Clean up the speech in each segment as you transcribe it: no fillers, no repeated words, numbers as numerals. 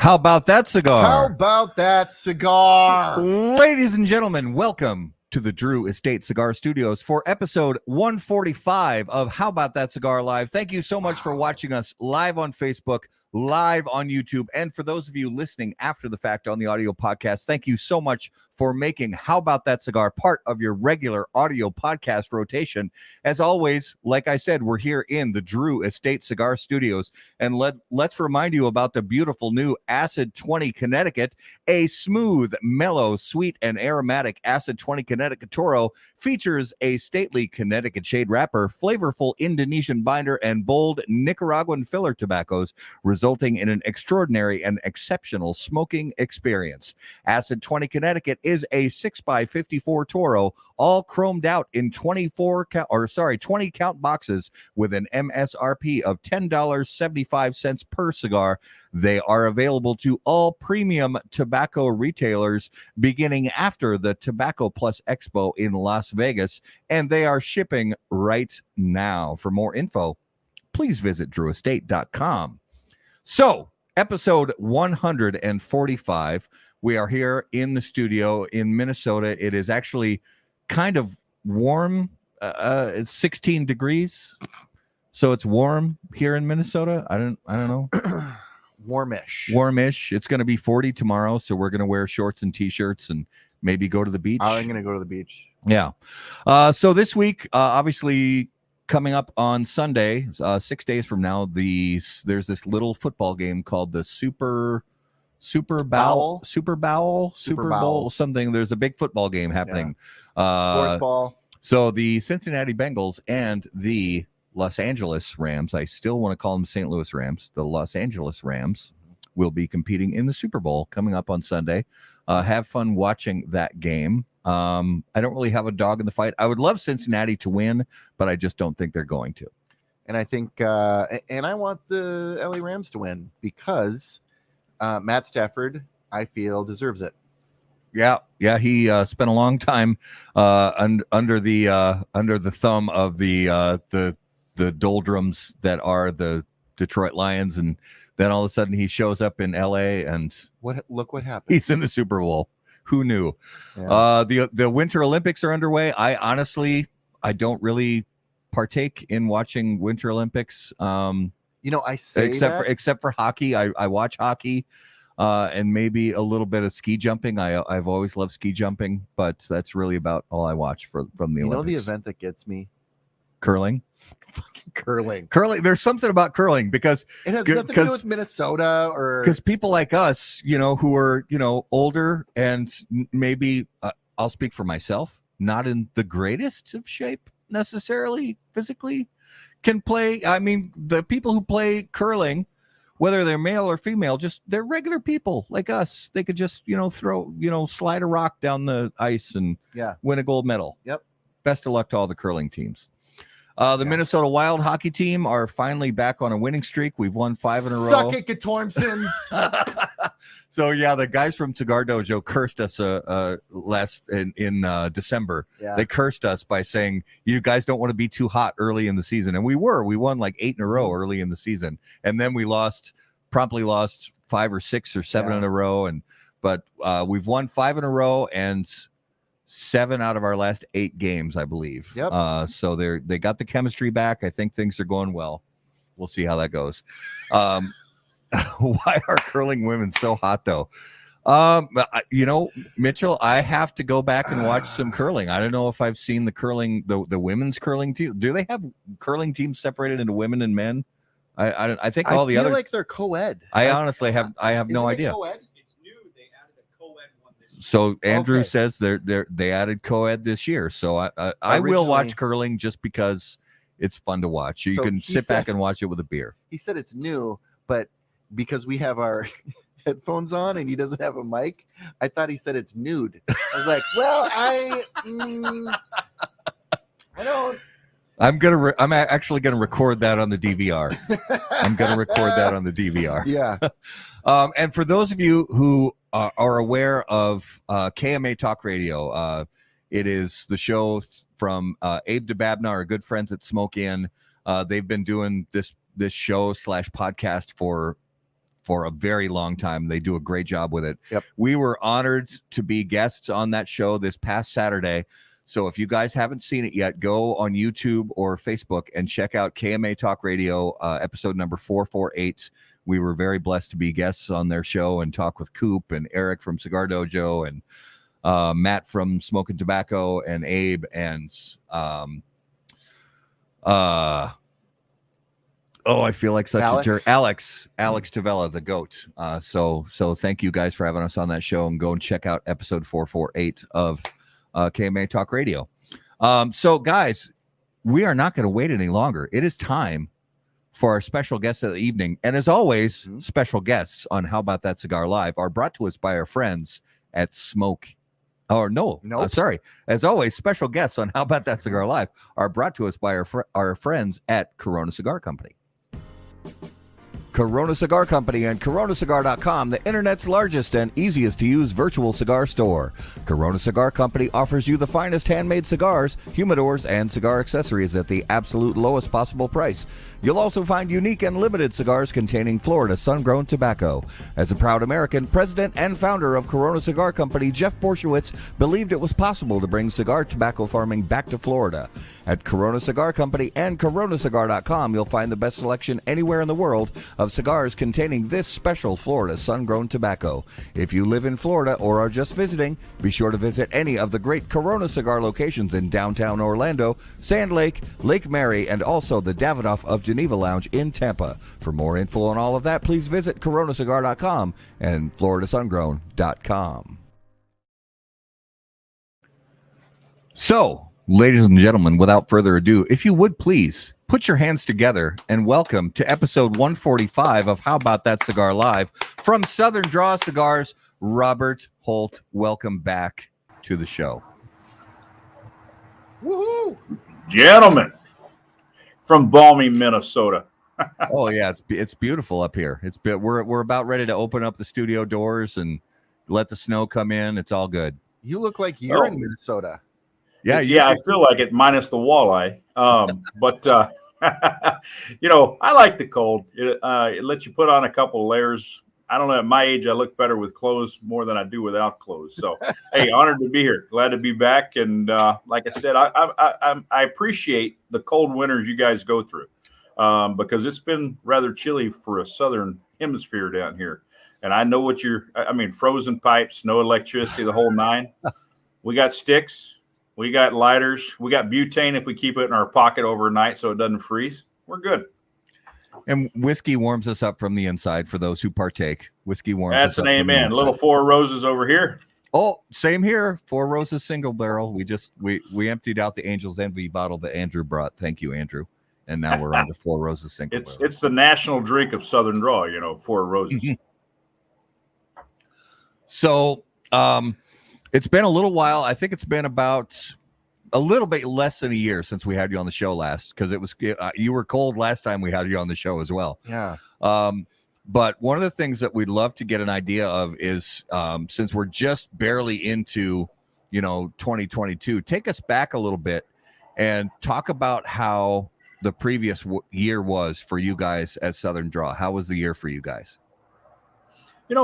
How about that cigar? How about that cigar? Ladies and gentlemen, welcome to the Drew Estate Cigar Studios for episode 145 of How About That Cigar Live. Thank you so much for watching us live on Facebook, live on YouTube, and for those of you listening after the fact on the audio podcast, thank you so much for making How About That Cigar part of your regular audio podcast rotation. As always, like I said, we're here in the Drew Estate Cigar Studios, and let's remind you about the beautiful new Acid 20 Connecticut, a smooth, mellow, sweet, and aromatic Acid 20 Connecticut Toro, features a stately Connecticut shade wrapper, flavorful Indonesian binder, and bold Nicaraguan filler tobaccos, resulting in an extraordinary and exceptional smoking experience. Acid 20 Connecticut is a 6x54 Toro, all chromed out in 20 count boxes with an MSRP of $10.75 per cigar. They are available to all premium tobacco retailers beginning after the Tobacco Plus Expo in Las Vegas, and they are shipping right now. For more info, please visit drewestate.com. So, episode 145, we are here in the studio in Minnesota. It is actually kind of warm. It's 16 degrees. So it's warm here in Minnesota. I don't know. Warmish. It's going to be 40 tomorrow, so we're going to wear shorts and t-shirts and maybe go to the beach. I'm going to go to the beach. Yeah. So this week, obviously coming up on Sunday, 6 days from now, there's this little football game called the Super Bowl, something. There's a big football game happening. Sports ball. So the Cincinnati Bengals and the Los Angeles Rams, I still want to call them St. Louis Rams, the Los Angeles Rams will be competing in the Super Bowl coming up on Sunday. Have fun watching that game. I don't really have a dog in the fight. I would love Cincinnati to win, but I just don't think they're going to. And I think, and I want the LA Rams to win because Matt Stafford, I feel, deserves it. Yeah. He spent a long time under the thumb of the doldrums that are the Detroit Lions, and then all of a sudden he shows up in LA and look what happened. He's in the Super Bowl. Who knew? Yeah. The Winter Olympics are underway. I don't really partake in watching Winter Olympics. I say except for hockey. I watch hockey. And maybe a little bit of ski jumping. I've always loved ski jumping, but that's really about all I watch from the Olympics. You know the event that gets me? Curling. Fucking curling. There's something about curling because it has nothing to do with Minnesota or because people like us, who are older and maybe I'll speak for myself, not in the greatest of shape necessarily physically, can play. I mean, the people who play curling, whether they're male or female, just they're regular people like us. They could just, slide a rock down the ice and win a gold medal. Yep. Best of luck to all the curling teams. The Minnesota Wild hockey team are finally back on a winning streak. We've won 5 in a row. Suck it, Gatormsons. So, the guys from Cigar Dojo cursed us last in December. Yeah. They cursed us by saying, you guys don't want to be too hot early in the season. And we won like 8 in a row early in the season. And then we promptly lost 5 or 6 or 7 in a row. But we've won 5 in a row and 7 out of our last 8 games, I believe. Yep. So they got the chemistry back. I think things are going well. We'll see how that goes. Why are curling women so hot, though? Mitchell, I have to go back and watch some curling. I don't know if I've seen the women's curling team. Do they have curling teams separated into women and men? I think all the other. I feel like they're co-ed. I honestly have no idea. Co-ed? It's new. They added a co-ed one this year. So Andrew says they added co-ed this year. So I will watch curling just because it's fun to watch. You can sit back and watch it with a beer. He said it's new, but because we have our headphones on and he doesn't have a mic, I thought he said it's nude. I was like, well, I don't. I'm actually gonna record that on the DVR. I'm gonna record that on the DVR. Yeah. And for those of you who are aware of KMA Talk Radio, it is the show from Abe DeBabna, our good friends at Smoke Inn. They've been doing this show / podcast for for a very long time. They do a great job with it. Yep. We were honored to be guests on that show this past Saturday. So if you guys haven't seen it yet, go on YouTube or Facebook and check out KMA Talk Radio, episode number 448. We were very blessed to be guests on their show and talk with Coop and Eric from Cigar Dojo and Matt from Smoking Tobacco and Abe and I feel like such a jerk. Alex Tavella, the GOAT. So thank you guys for having us on that show, and go and check out episode 448 of KMA Talk Radio. So guys, we are not going to wait any longer. It is time for our special guests of the evening. And as always, special guests on How About That Cigar Live are brought to us by our friends at Smoke. Sorry. As always, special guests on How About That Cigar Live are brought to us by our friends at Corona Cigar Company. Corona Cigar Company and coronacigar.com, the internet's largest and easiest to use virtual cigar store. Corona Cigar Company offers you the finest handmade cigars, humidors, and cigar accessories at the absolute lowest possible price. You'll also find unique and limited cigars containing Florida sun-grown tobacco. As a proud American, president and founder of Corona Cigar Company, Jeff Borshowitz believed it was possible to bring cigar tobacco farming back to Florida. At Corona Cigar Company and coronacigar.com, you'll find the best selection anywhere in the world of cigars containing this special Florida sun-grown tobacco. If you live in Florida or are just visiting, be sure to visit any of the great Corona Cigar locations in downtown Orlando, Sand Lake, Lake Mary, and also the Davidoff of Geneva Lounge in Tampa. For more info on all of that, please visit coronacigar.com and floridasungrown.com. So, ladies and gentlemen, without further ado, if you would please put your hands together and welcome to episode 145 of How About That Cigar Live from Southern Draw Cigars, Robert Holt. Welcome back to the show. Woohoo! Gentlemen from balmy Minnesota. Oh yeah, it's beautiful up here. We're about ready to open up the studio doors and let the snow come in. It's all good. You look like you're in Minnesota. Yeah, I feel like it minus the walleye. But I like the cold. It lets you put on a couple layers. I don't know. At my age, I look better with clothes more than I do without clothes. So, hey, honored to be here. Glad to be back. And like I said, I appreciate the cold winters you guys go through because it's been rather chilly for a southern hemisphere down here. And I know what frozen pipes, no electricity, the whole nine. We got sticks. We got lighters. We got butane if we keep it in our pocket overnight so it doesn't freeze. We're good. And whiskey warms us up from the inside for those who partake. Whiskey warms us up. That's an amen. Little Four Roses over here. Oh, same here. Four Roses single barrel. We emptied out the Angel's Envy bottle that Andrew brought. Thank you, Andrew. And now we're on to Four Roses single barrel. It's the national drink of Southern Draw, Four Roses. So it's been a little while. I think it's been about a little bit less than a year since we had you on the show last, because it was you were cold last time we had you on the show as well. Yeah. But one of the things that we'd love to get an idea of is since we're just barely into 2022, take us back a little bit and talk about how the previous year was for you guys at Southern Draw. How was the year for you guys? We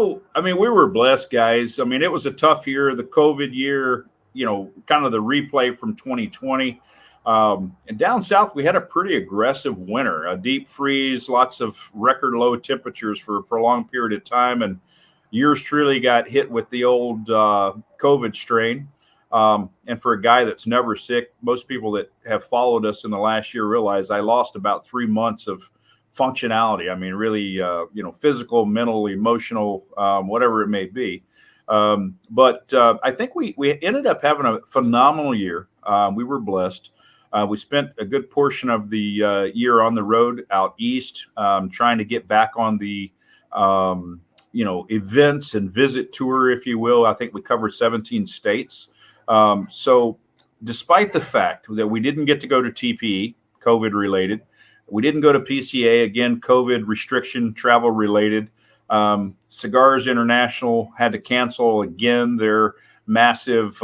were blessed, guys. It was a tough year, the COVID year, kind of the replay from 2020. And down south, we had a pretty aggressive winter, a deep freeze, lots of record low temperatures for a prolonged period of time. And yours truly got hit with the old COVID strain. And for a guy that's never sick, most people that have followed us in the last year realize I lost about 3 months of functionality. Really, physical, mental, emotional, whatever it may be. But I think we ended up having a phenomenal year. We were blessed. We spent a good portion of the year on the road out east, trying to get back on the, events and visit tour, if you will. I think we covered 17 states. So despite the fact that we didn't get to go to TPE, COVID related, we didn't go to PCA, again, COVID restriction, travel related. Cigars International had to cancel again their massive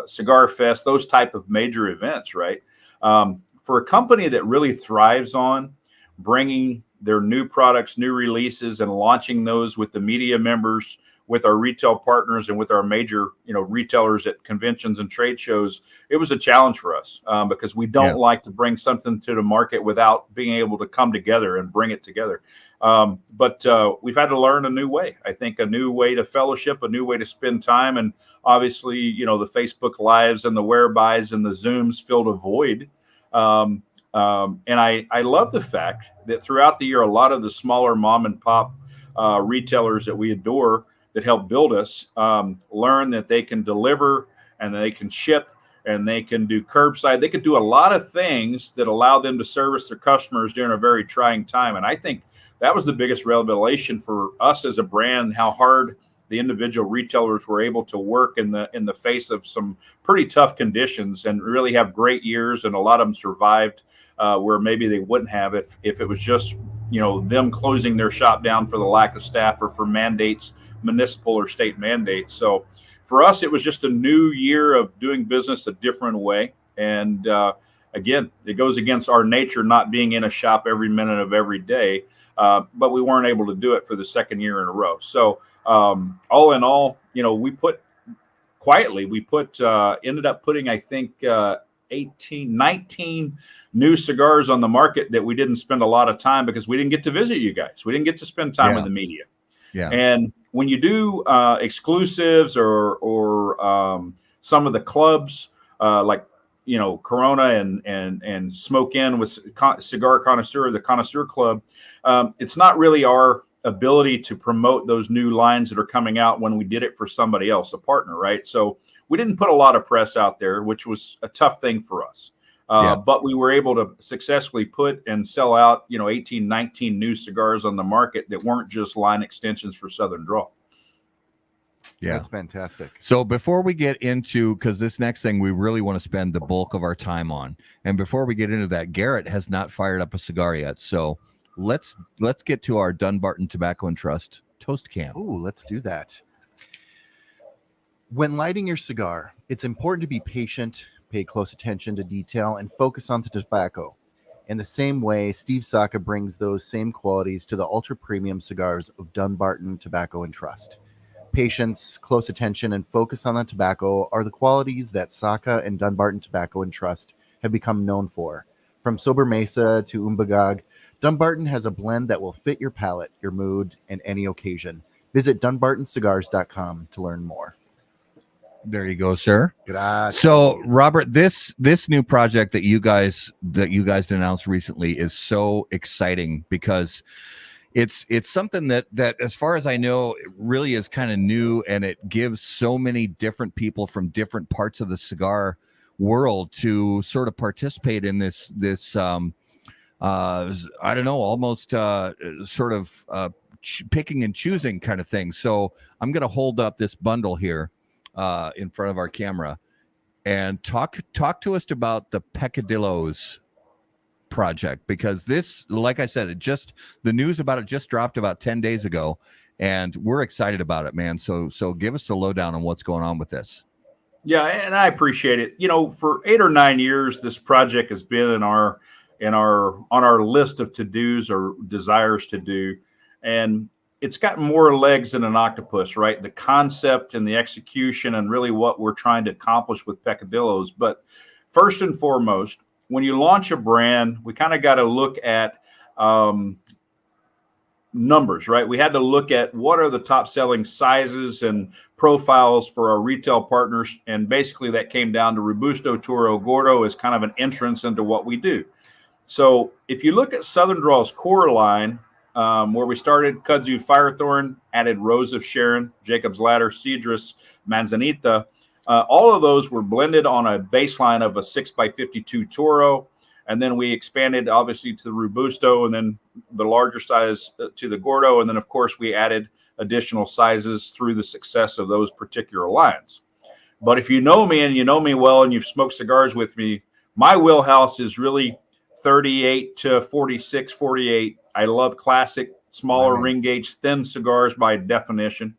cigar fest, those type of major events, right? For a company that really thrives on bringing their new products, new releases, and launching those with the media members, with our retail partners, and with our major, retailers at conventions and trade shows. It was a challenge for us because we don't like to bring something to the market without being able to come together and bring it together. But we've had to learn a new way. I think a new way to fellowship, a new way to spend time, and obviously, the Facebook Lives and the whereby and the Zooms filled a void. And I love the fact that throughout the year, a lot of the smaller mom and pop retailers that we adore that help build us learn that they can deliver and they can ship and they can do curbside. They can do a lot of things that allow them to service their customers during a very trying time. And I think that was the biggest revelation for us as a brand, how hard the individual retailers were able to work in the face of some pretty tough conditions and really have great years. And a lot of them survived where maybe they wouldn't have if it was just, them closing their shop down for the lack of staff or for mandates, municipal or state mandates. So for us, it was just a new year of doing business a different way. And again, it goes against our nature, not being in a shop every minute of every day. But we weren't able to do it for the second year in a row. So all in all, we ended up putting, I think, 19 new cigars on the market that we didn't spend a lot of time because we didn't get to visit you guys. We didn't get to spend time with the media. Yeah. And when you do exclusives or some of the clubs like, Corona and Smoke In with Cigar Connoisseur, the Connoisseur Club, it's not really our ability to promote those new lines that are coming out when we did it for somebody else, a partner, right? So we didn't put a lot of press out there, which was a tough thing for us. But we were able to successfully put and sell out, 18, 19 new cigars on the market that weren't just line extensions for Southern Draw. Yeah, that's fantastic. So before we get into, because this next thing we really want to spend the bulk of our time on, and before we get into that, Garrett has not fired up a cigar yet. So let's get to our Dunbarton Tobacco and Trust toast can. Ooh, let's do that. When lighting your cigar, it's important to be patient, pay close attention to detail, and focus on the tobacco. In the same way, Steve Saka brings those same qualities to the ultra premium cigars of Dunbarton Tobacco and Trust. Patience, close attention, and focus on the tobacco are the qualities that Saka and Dunbarton Tobacco and Trust have become known for. From Sober Mesa to Umbagog, Dunbarton has a blend that will fit your palate, your mood, and any occasion. Visit dunbartoncigars.com to learn more. There you go, sir. Gracias. So, Robert, this new project that you guys announced recently is so exciting because it's something that as far as I know, it really is kind of new, and it gives so many different people from different parts of the cigar world to sort of participate in this I don't know, almost sort of picking and choosing kind of thing. So I'm going to hold up this bundle here in front of our camera and talk to us about the Peccadillos project, because this, like I said, the news about it just dropped about 10 days ago, and we're excited about it, man. So give us the lowdown on what's going on with this. Yeah, and I appreciate it. For 8 or 9 years, this project has been on our list of to-dos or desires to do, and it's got more legs than an octopus, right? The concept and the execution and really what we're trying to accomplish with Peccadillos. But first and foremost, when you launch a brand, we kind of got to look at numbers, right? We had to look at what are the top selling sizes and profiles for our retail partners. And basically that came down to Robusto, Toro, Gordo as kind of an entrance into what we do. So if you look at Southern Draw's core line, where we started, Kudzu Firethorn, added Rose of Sharon, Jacob's Ladder, Cedrus, Manzanita. All of those were blended on a baseline of a 6x52 Toro. And then we expanded, obviously, to the Robusto, and then the larger size to the Gordo. And then, of course, we added additional sizes through the success of those particular lines. But if you know me, and you know me well, and you've smoked cigars with me, my wheelhouse is really 38 to 46, 48. I love classic, smaller ring gauge, thin cigars by definition.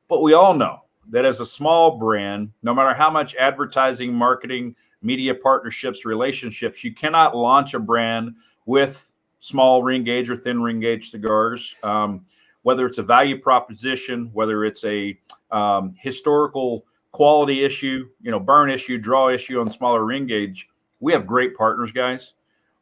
But we all know that as a small brand, no matter how much advertising, marketing, media partnerships, relationships, you cannot launch a brand with small ring gauge or thin ring gauge cigars, whether it's a value proposition, whether it's a historical quality issue, burn issue, draw issue on smaller ring gauge. We have great partners, guys.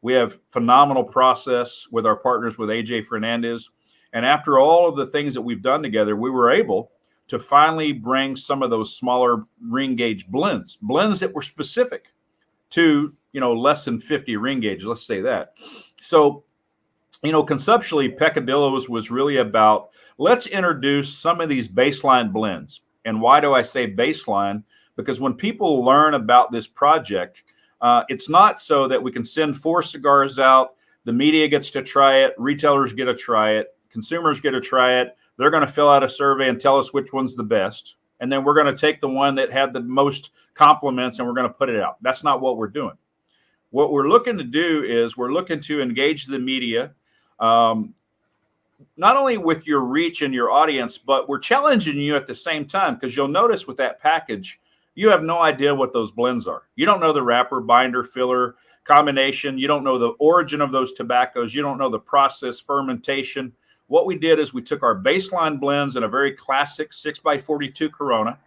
We have phenomenal process with our partners with AJ Fernandez. And after all of the things that we've done together, we were able to finally bring some of those smaller ring gauge blends that were specific to, less than 50 ring gauge, let's say that. So, conceptually, Peccadillo's was really about, let's introduce some of these baseline blends. And why do I say baseline? Because when people learn about this project, it's not so that we can send 4 cigars out, the media gets to try it, retailers get to try it, consumers get to try it. They're going to fill out a survey and tell us which one's the best. And then we're going to take the one that had the most compliments and we're going to put it out. That's not what we're doing. What we're looking to do is we're looking to engage the media, not only with your reach and your audience, but we're challenging you at the same time, because you'll notice with that package, you have no idea what those blends are. You don't know the wrapper, binder, filler, combination. You don't know the origin of those tobaccos. You don't know the process, fermentation. What we did is we took our baseline blends in a very classic 6x42 Corona,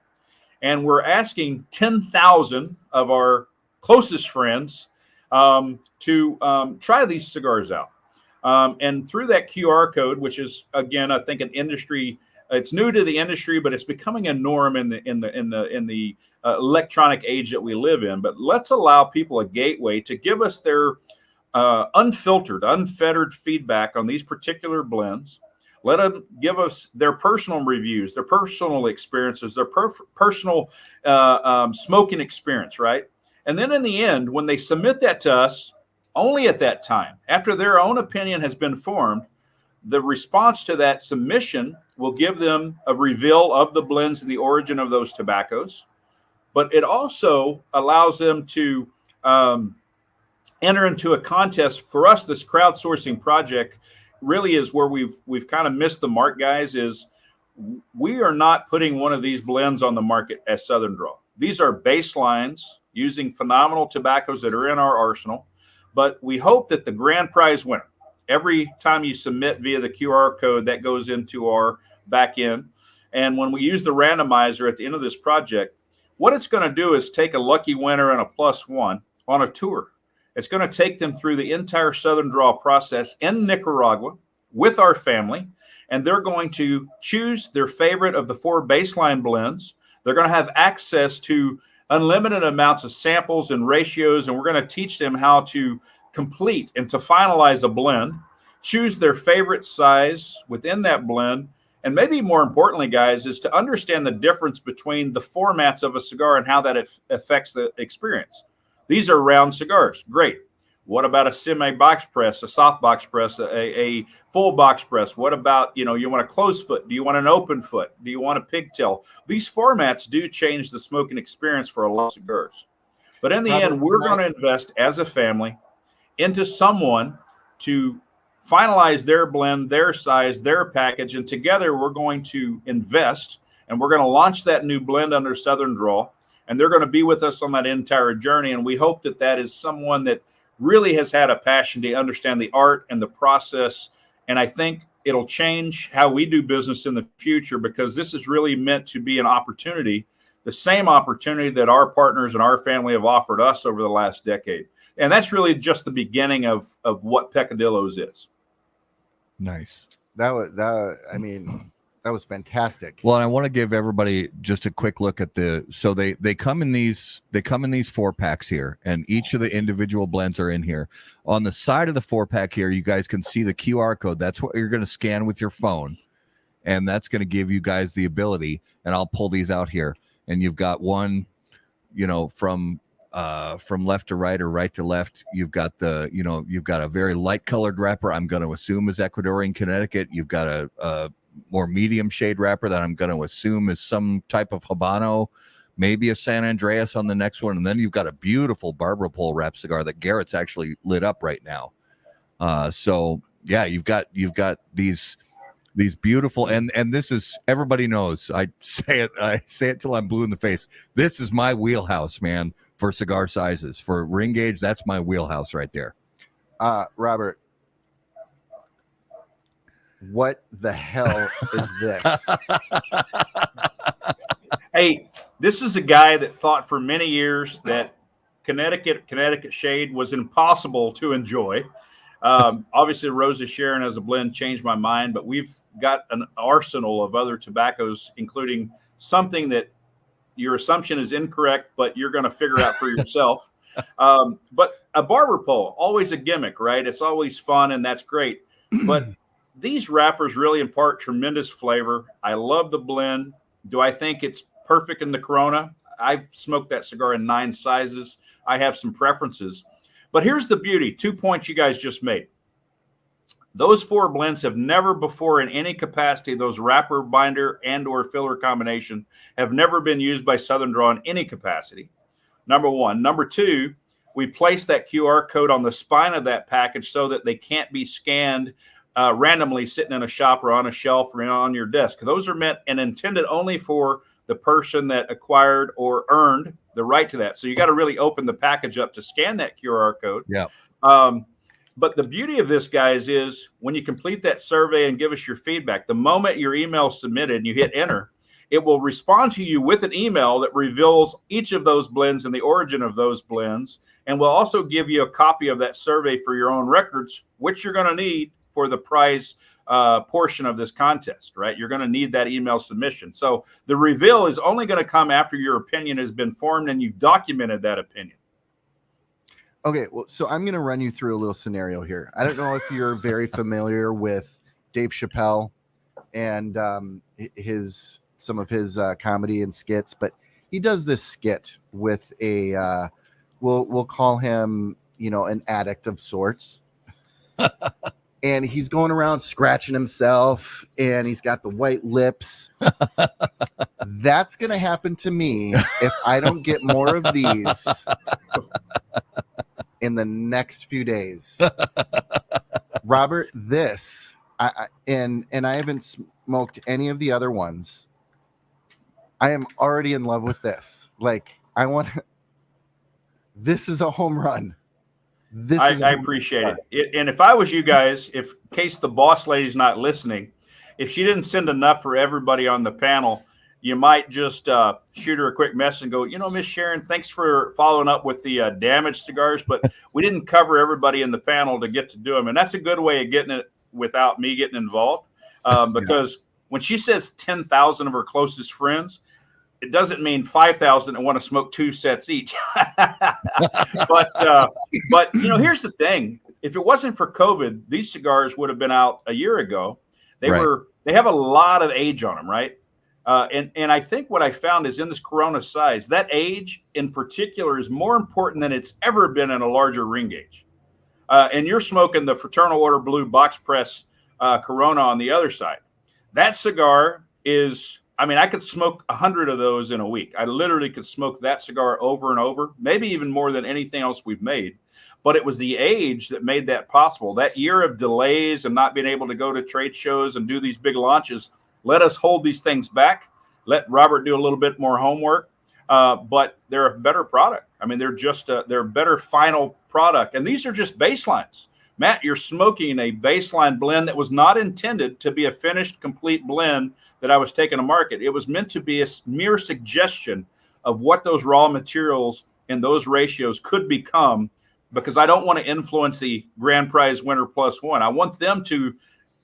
and we're asking 10,000 of our closest friends to try these cigars out. And through that QR code, which is, again, I think an industry, it's new to the industry, but it's becoming a norm in the electronic age that we live in. But let's allow people a gateway to give us their unfiltered, unfettered feedback on these particular blends. Let them give us their personal reviews, their personal experiences, their personal smoking experience, right? And then in the end, when they submit that to us, only at that time, after their own opinion has been formed, the response to that submission will give them a reveal of the blends and the origin of those tobaccos. But it also allows them to enter into a contest. For us, this crowdsourcing project really is where we've kind of missed the mark, guys, is we are not putting one of these blends on the market as Southern Draw. These are baselines using phenomenal tobaccos that are in our arsenal. But we hope that the grand prize winner, every time you submit via the QR code, that goes into our back end. And when we use the randomizer at the end of this project, what it's going to do is take a lucky winner and a +1 on a tour. It's going to take them through the entire Southern Draw process in Nicaragua with our family, and they're going to choose their favorite of the 4 baseline blends. They're going to have access to unlimited amounts of samples and ratios, and we're going to teach them how to complete and to finalize a blend, choose their favorite size within that blend, and maybe more importantly, guys, is to understand the difference between the formats of a cigar and how that affects the experience. These are round cigars. Great. What about a semi-box press, a soft box press, a full box press? What about, you want a closed foot? Do you want an open foot? Do you want a pigtail? These formats do change the smoking experience for a lot of cigars. But in the end, we're going to invest as a family into someone to finalize their blend, their size, their package, and together we're going to invest, and we're going to launch that new blend under Southern Draw, and they're going to be with us on that entire journey. And we hope that that is someone that really has had a passion to understand the art and the process. And I think it'll change how we do business in the future, because this is really meant to be an opportunity, the same opportunity that our partners and our family have offered us over the last decade. And that's really just the beginning of what Peccadillo's is. Nice. That was fantastic. Well, and I want to give everybody just a quick look at so they come in these 4-packs here, and each of the individual blends are in here. On the side of the 4-pack here, you guys can see the QR code. That's what you're going to scan with your phone, and that's going to give you guys the ability. And I'll pull these out here, and you've got one, from left to right or right to left. You've got you've got a very light colored wrapper, I'm going to assume is Ecuadorian Connecticut. You've got a more medium shade wrapper that I'm going to assume is some type of Habano, maybe a San Andreas on the next one. And then you've got a beautiful Barbara Pole wrap cigar that Garrett's actually lit up right now. So yeah, you've got these beautiful, and this is, everybody knows, I say it till I'm blue in the face. This is my wheelhouse, man, for cigar sizes. For ring gauge, that's my wheelhouse right there. Robert, what the hell is this? Hey, this is a guy that thought for many years that Connecticut shade was impossible to enjoy. Obviously, Rosa Sharon as a blend changed my mind, but we've got an arsenal of other tobaccos, including something that your assumption is incorrect, but you're going to figure out for yourself. But a barber pole, always a gimmick, right? It's always fun, and that's great. But these wrappers really impart tremendous flavor. I love the blend. Do I think it's perfect in the Corona? I've smoked that cigar in 9 sizes. I have some preferences. But here's the beauty. 2 points you guys just made. Those 4 blends have never before in any capacity, those wrapper, binder, and or filler combination have never been used by Southern Draw in any capacity. Number 1. Number 2, we place that QR code on the spine of that package so that they can't be scanned randomly sitting in a shop or on a shelf or on your desk. Those are meant and intended only for the person that acquired or earned the right to that. So you got to really open the package up to scan that QR code. Yeah. But the beauty of this, guys, is when you complete that survey and give us your feedback, the moment your email is submitted and you hit enter, it will respond to you with an email that reveals each of those blends and the origin of those blends, and will also give you a copy of that survey for your own records, which you're going to need for the prize portion of this contest, right? You're going to need that email submission. So the reveal is only going to come after your opinion has been formed and you've documented that opinion. Okay, well, so I'm going to run you through a little scenario here. I don't know if you're very familiar with Dave Chappelle and some of his comedy and skits, but he does this skit with a we'll call him, an addict of sorts. And he's going around scratching himself, and he's got the white lips. That's going to happen to me if I don't get more of these in the next few days. Robert, this, I haven't smoked any of the other ones. I am already in love with this. Like, this is a home run. I appreciate it. And if I was you guys, in case the boss lady's not listening, if she didn't send enough for everybody on the panel, you might just shoot her a quick message and go, Miss Sharon, thanks for following up with the damaged cigars, but we didn't cover everybody in the panel to get to do them. And that's a good way of getting it without me getting involved. Because when she says 10,000 of her closest friends, it doesn't mean 5,000 that want to smoke 2 sets each. But here's the thing. If it wasn't for COVID, these cigars would have been out a year ago. They have a lot of age on them, right? And I think what I found is in this Corona size, that age in particular is more important than it's ever been in a larger ring gauge. And you're smoking the Fraternal Order Blue box press Corona on the other side. That cigar is, I could smoke 100 of those in a week. I literally could smoke that cigar over and over, maybe even more than anything else we've made. But it was the age that made that possible. That year of delays and not being able to go to trade shows and do these big launches let us hold these things back. Let Robert do a little bit more homework. But they're a better product. They're a better final product. And these are just baselines. Matt, you're smoking a baseline blend that was not intended to be a finished, complete blend that I was taking to market. It was meant to be a mere suggestion of what those raw materials and those ratios could become, because I don't want to influence the grand prize winner plus one. I want them to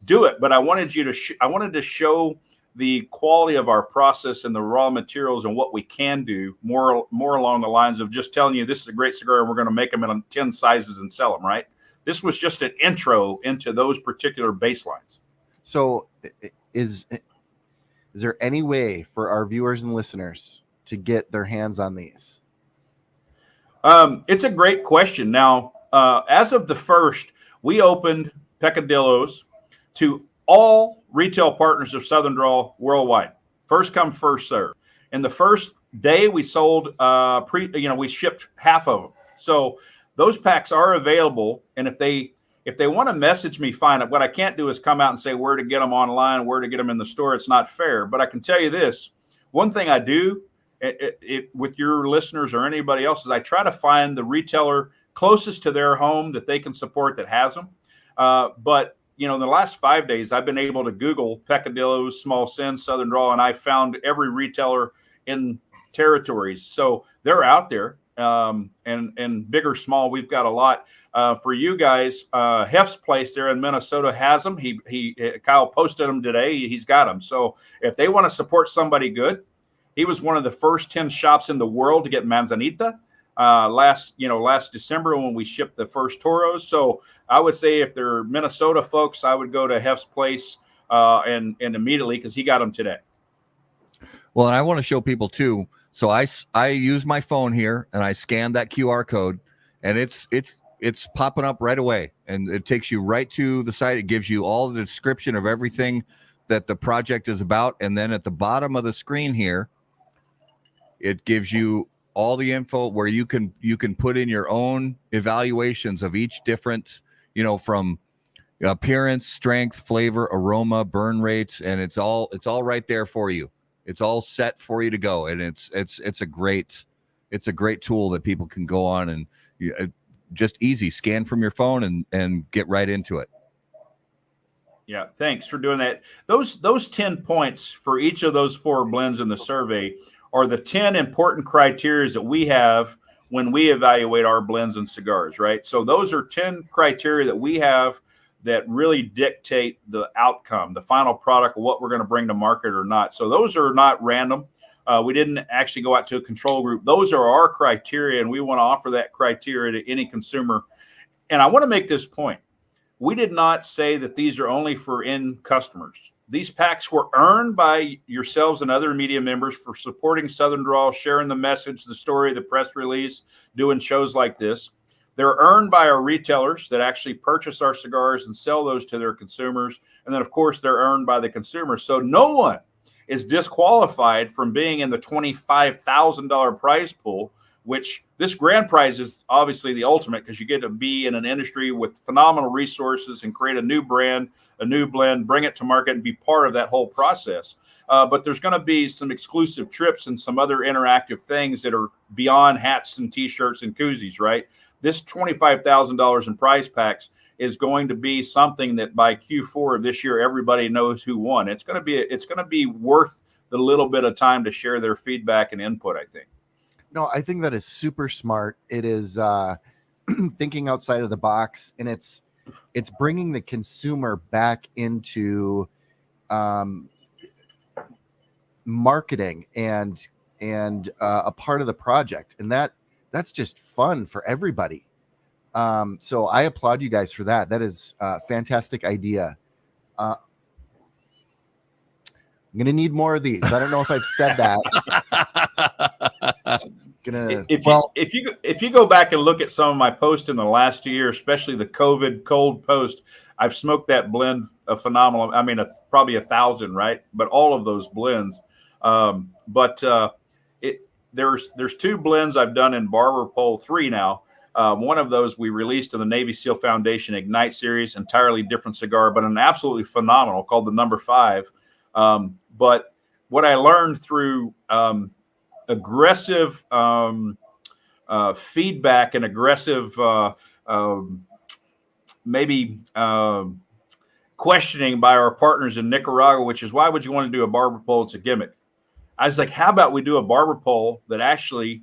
do it, but I wanted to show the quality of our process and the raw materials and what we can do more along the lines of just telling you this is a great cigar and we're going to make them in 10 sizes and sell them, right? This was just an intro into those particular baselines. So is there any way for our viewers and listeners to get their hands on these? It's a great question. Now, as of the 1st, we opened Peccadillos to all retail partners of Southern Draw worldwide. First come, first serve. And the first day we sold, we shipped half of them. So those packs are available. And if they want to message me, fine. What I can't do is come out and say where to get them online, where to get them in the store. It's not fair. But I can tell you this. One thing I do with your listeners or anybody else is I try to find the retailer closest to their home that they can support that has them. But in the last 5 days, I've been able to Google Peccadillo, Small Sin, Southern Draw, and I found every retailer in territories. So they're out there, and big or small, we've got a lot. For you guys, Hef's place there in Minnesota has them. Kyle posted them today. He's got them. So if they want to support somebody good, he was one of the first 10 shops in the world to get Manzanita last December when we shipped the first Toros. So I would say if they're Minnesota folks, I would go to Hef's place and immediately, because he got them today. Well, and I want to show people too. So I use my phone here and I scan that QR code, and it's popping up right away, and it takes you right to the site. It gives you all the description of everything that the project is about, and then at the bottom of the screen here, it gives you all the info where you can put in your own evaluations of each different, from appearance, strength, flavor, aroma, burn rates, and it's all right there for you. It's all set for you to go, and it's a great tool that people can go on and just easy scan from your phone and get right into it. Yeah, thanks for doing that. Those 10 points for each of those 4 blends in the survey are the 10 important criteria that we have when we evaluate our blends and cigars, right? So those are 10 criteria that we have that really dictate the outcome, the final product, what we're going to bring to market or not. So those are not random. We didn't actually go out to a control group. Those are our criteria, and we want to offer that criteria to any consumer. And I want to make this point. We did not say that these are only for end customers. These packs were earned by yourselves and other media members for supporting Southern Draw, sharing the message, the story, the press release, doing shows like this. They're earned by our retailers that actually purchase our cigars and sell those to their consumers. And then, of course, they're earned by the consumers. So no one is disqualified from being in the $25,000 prize pool, which this grand prize is obviously the ultimate, because you get to be in an industry with phenomenal resources and create a new brand, a new blend, bring it to market, and be part of that whole process. But there's going to be some exclusive trips and some other interactive things that are beyond hats and T-shirts and koozies, right? This $25,000 in prize packs is going to be something that by Q4 of this year, everybody knows who won. It's going to be worth the little bit of time to share their feedback and input, I think. No, I think that is super smart. It is thinking outside of the box, and it's bringing the consumer back into marketing and a part of the project, and that's just fun for everybody. So I applaud you guys for that. That is a fantastic idea. I'm going to need more of these. I don't know if I've said that. If you go back and look at some of my posts in the last year, especially the COVID cold post, I've smoked that blend a phenomenal. I mean, probably 1,000, right? But all of those blends. There's 2 blends I've done in Barber Pole 3 now. One of those we released in the Navy SEAL Foundation Ignite series, entirely different cigar, but an absolutely phenomenal, called the number 5. But what I learned through aggressive feedback and aggressive questioning by our partners in Nicaragua, which is, why would you want to do a barber pole? It's a gimmick. I was like, how about we do a barber pole that actually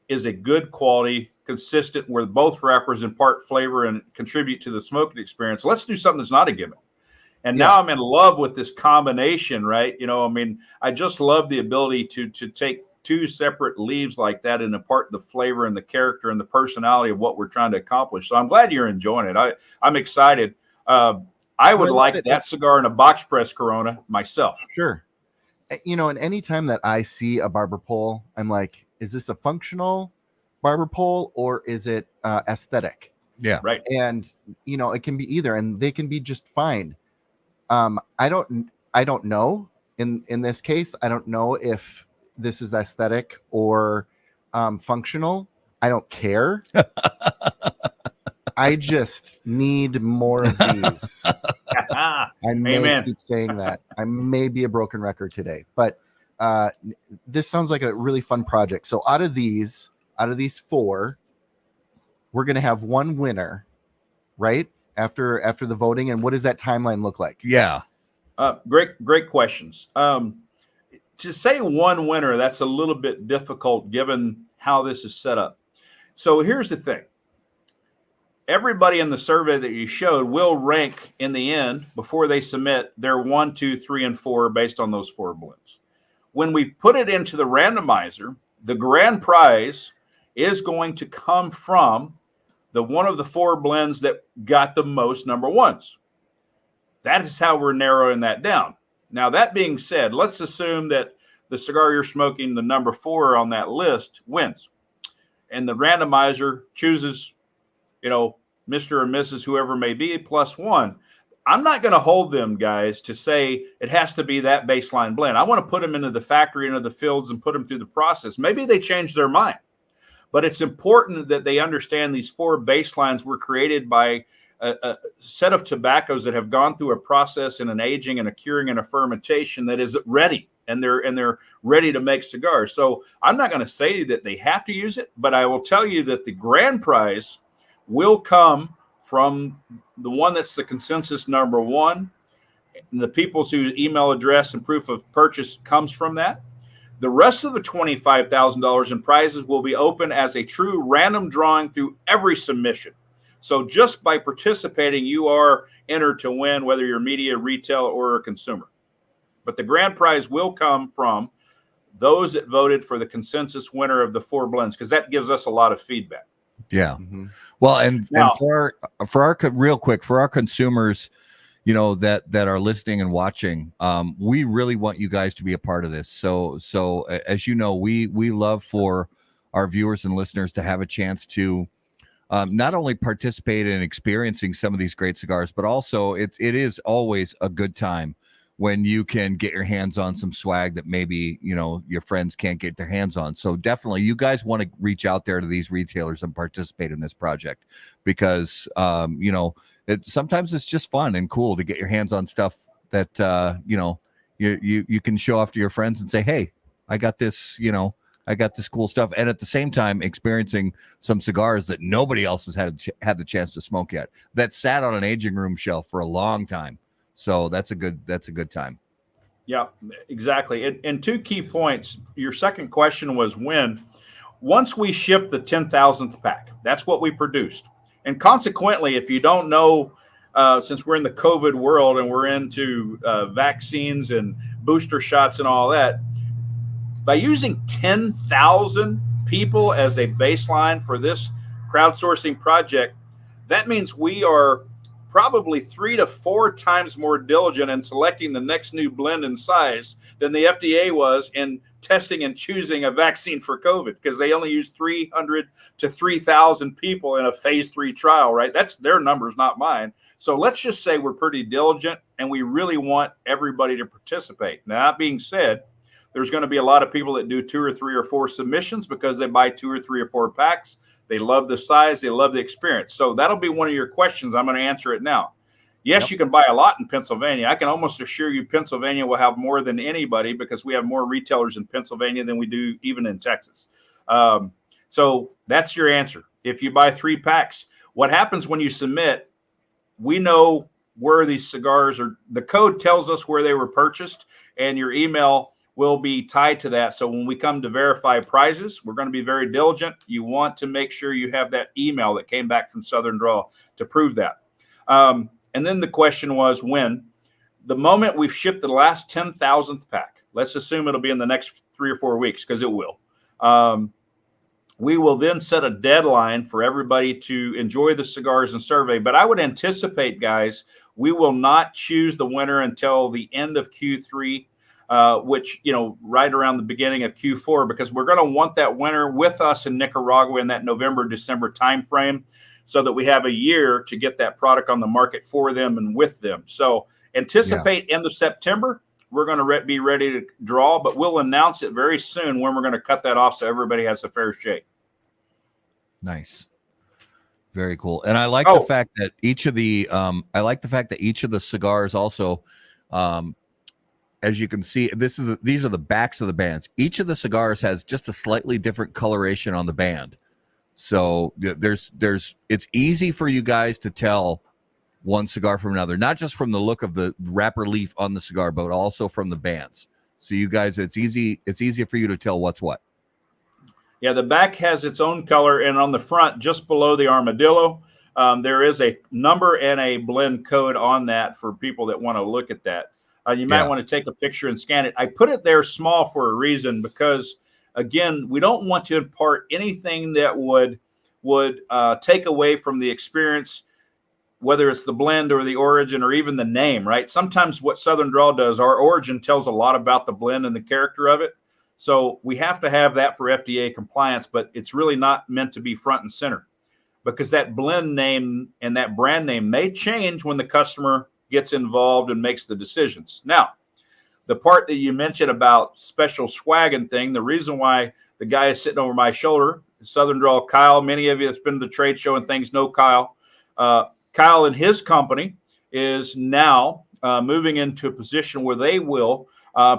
is a good quality, consistent, where both wrappers impart flavor and contribute to the smoking experience. Let's do something that's not a gimmick. And now I'm in love with this combination, right? I just love the ability to take 2 separate leaves like that and impart the flavor and the character and the personality of what we're trying to accomplish. So I'm glad you're enjoying it. I'm excited. I would like that cigar in a box press Corona myself. Sure. And any time that I see a barber pole, I'm like, is this a functional barber pole or is it aesthetic? Yeah. Right. And, it can be either, and they can be just fine. I don't know in this case. I don't know if this is aesthetic or functional. I don't care. I just need more of these. I may keep saying that. I may be a broken record today, but this sounds like a really fun project. So out of these 4, we're going to have one winner, right? after the voting, and what does that timeline look like? Yeah. Great questions. To say one winner, that's a little bit difficult given how this is set up. So here's the thing. Everybody in the survey that you showed will rank in the end before they submit their 1, 2, 3, and 4 based on those 4 blends. When we put it into the randomizer, the grand prize is going to come from the one of the 4 blends that got the most number ones. That is how we're narrowing that down. Now, that being said, let's assume that the cigar you're smoking, the number 4 on that list, wins. And the randomizer chooses, Mr. or Mrs. whoever may be, +1. I'm not going to hold them, guys, to say it has to be that baseline blend. I want to put them into the factory, into the fields, and put them through the process. Maybe they change their mind. But it's important that they understand these 4 baselines were created by a set of tobaccos that have gone through a process and an aging and a curing and a fermentation that is ready, and they're ready to make cigars. So I'm not going to say that they have to use it, but I will tell you that the grand prize will come from the one that's the consensus number 1, and the people's whose email address and proof of purchase comes from that. The rest of the $25,000 in prizes will be open as a true random drawing through every submission. So just by participating, you are entered to win, whether you're media, retail, or a consumer. But the grand prize will come from those that voted for the consensus winner of the 4 blends, because that gives us a lot of feedback. Yeah. Mm-hmm. Well, and for our real quick, for our consumers, that are listening and watching, we really want you guys to be a part of this. So as you know, we love for our viewers and listeners to have a chance to not only participate in experiencing some of these great cigars, but also it is always a good time when you can get your hands on some swag that maybe, your friends can't get their hands on. So definitely you guys want to reach out there to these retailers and participate in this project because, sometimes it's just fun and cool to get your hands on stuff that, you can show off to your friends and say, hey, I got this, I got this cool stuff. And at the same time, experiencing some cigars that nobody else has had the chance to smoke yet, that sat on an aging room shelf for a long time. So that's a good time. Yeah, exactly. And 2 key points. Your second question was when. Once we ship the 10,000th pack, that's what we produced. And consequently, if you don't know, since we're in the COVID world and we're into vaccines and booster shots and all that, by using 10,000 people as a baseline for this crowdsourcing project, that means we are probably 3 to 4 times more diligent in selecting the next new blend and size than the FDA was in testing and choosing a vaccine for COVID, because they only used 300 to 3,000 people in a phase 3 trial, right? That's their numbers, not mine. So let's just say we're pretty diligent and we really want everybody to participate. Now, that being said, there's going to be a lot of people that do 2 or 3 or 4 submissions because they buy 2 or 3 or 4 packs. They love the size. They love the experience. So that'll be one of your questions. I'm going to answer it now. Yes, You can buy a lot in Pennsylvania. I can almost assure you Pennsylvania will have more than anybody because we have more retailers in Pennsylvania than we do even in Texas. So that's your answer. If you buy 3 packs, what happens when you submit, we know where these cigars are. The code tells us where they were purchased, and your email will be tied to that. So when we come to verify prizes, we're going to be very diligent. You want to make sure you have that email that came back from Southern Draw to prove that. And then the question was when. The moment we've shipped the last 10,000th pack, let's assume it'll be in the next 3 or 4 weeks, because it will. We will then set a deadline for everybody to enjoy the cigars and survey. But I would anticipate, guys, we will not choose the winner until the end of Q3, which, right around the beginning of Q4, because we're going to want that winner with us in Nicaragua in that November, December timeframe, so that we have a year to get that product on the market for them and with them. So anticipate end of September. We're going to be ready to draw, but we'll announce it very soon when we're going to cut that off so everybody has a fair shake. Nice. Very cool. And I like the fact that each of the cigars also, as you can see, these are the backs of the bands. Each of the cigars has just a slightly different coloration on the band. So it's easy for you guys to tell one cigar from another, not just from the look of the wrapper leaf on the cigar, but also from the bands. So you guys, it's easier for you to tell what's what. Yeah, the back has its own color, and on the front, just below the armadillo, there is a number and a blend code on that for people that want to look at that. You might want to take a picture and scan it. I put it there small for a reason because, again, we don't want to impart anything that would take away from the experience, whether it's the blend or the origin or even the name, right? Sometimes what Southern Draw does, our origin tells a lot about the blend and the character of it. So we have to have that for FDA compliance, but it's really not meant to be front and center because that blend name and that brand name may change when the customer gets involved and makes the decisions. Now, the part that you mentioned about special swagging thing, the reason why the guy is sitting over my shoulder, Southern Draw Kyle, many of you that's been to the trade show and things know Kyle. Kyle and his company is now moving into a position where they will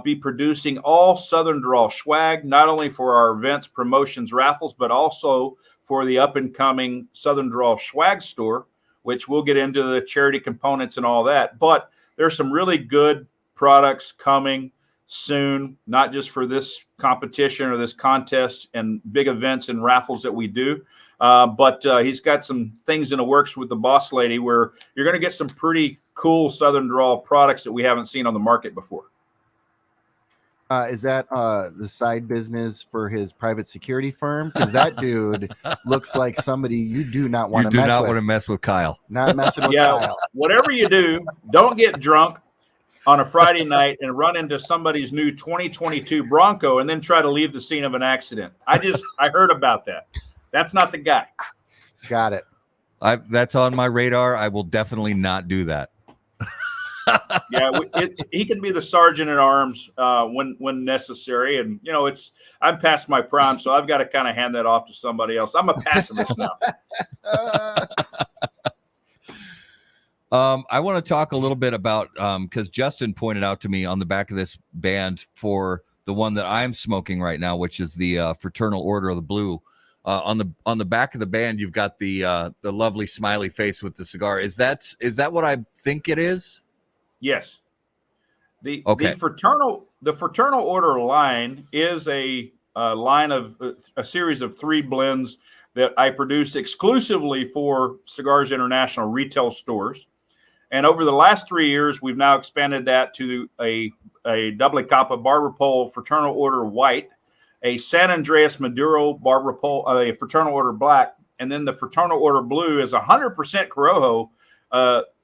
be producing all Southern Draw swag, not only for our events, promotions, raffles, but also for the up-and-coming Southern Draw swag store, which we'll get into the charity components and all that. But there's some really good products coming soon, not just for this competition or this contest and big events and raffles that we do, but he's got some things in the works with the boss lady where you're going to get some pretty cool Southern Draw products that we haven't seen on the market before. Is that the side business for his private security firm? Because that dude looks like somebody you do not want to mess with. You do not want to mess with Kyle. Not messing with Kyle. Whatever you do, don't get drunk on a Friday night and run into somebody's new 2022 Bronco and then try to leave the scene of an accident. I heard about that. That's not the guy. Got it. That's on my radar. I will definitely not do that. Yeah, he can be the sergeant at arms when necessary, and I'm past my prime, so I've got to kind of hand that off to somebody else. I'm a pacifist now. I want to talk a little bit about because Justin pointed out to me on the back of this band for the one that I'm smoking right now, which is the Fraternal Order of the Blue. On the back of the band, you've got the lovely smiley face with the cigar. Is that what I think it is? Yes. The Fraternal Order line is a line of a series of 3 blends that I produce exclusively for Cigars International retail stores. And over the last 3 years, we've now expanded that to a Doble Capa Barber Pole Fraternal Order White, a San Andreas Maduro Barber Pole, a Fraternal Order Black, and then the Fraternal Order Blue is 100% Corojo.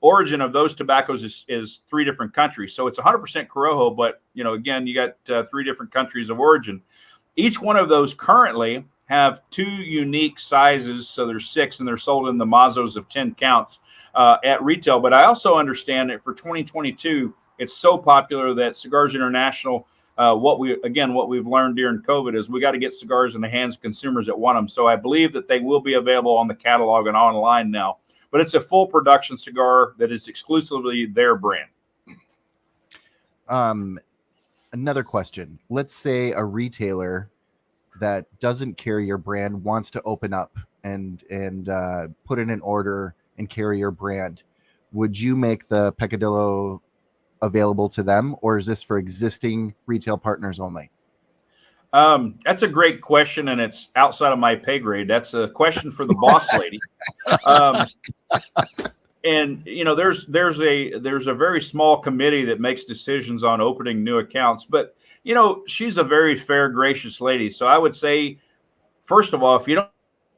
Origin of those tobaccos is 3 different countries. So it's 100% Corojo, but, again, you got 3 different countries of origin. Each one of those currently have 2 unique sizes. So there's 6, and they're sold in the mazos of 10 counts at retail. But I also understand that for 2022, it's so popular that Cigars International, what we've learned during COVID is we got to get cigars in the hands of consumers that want them. So I believe that they will be available on the catalog and online now. But it's a full production cigar that is exclusively their brand. Another question. Let's say a retailer that doesn't carry your brand wants to open up and put in an order and carry your brand. Would you make the Peccadillo available to them, or is this for existing retail partners only? That's a great question, and it's outside of my pay grade. That's a question for the boss lady. And there's a very small committee that makes decisions on opening new accounts, but she's a very fair, gracious lady. So I would say, first of all, if you don't,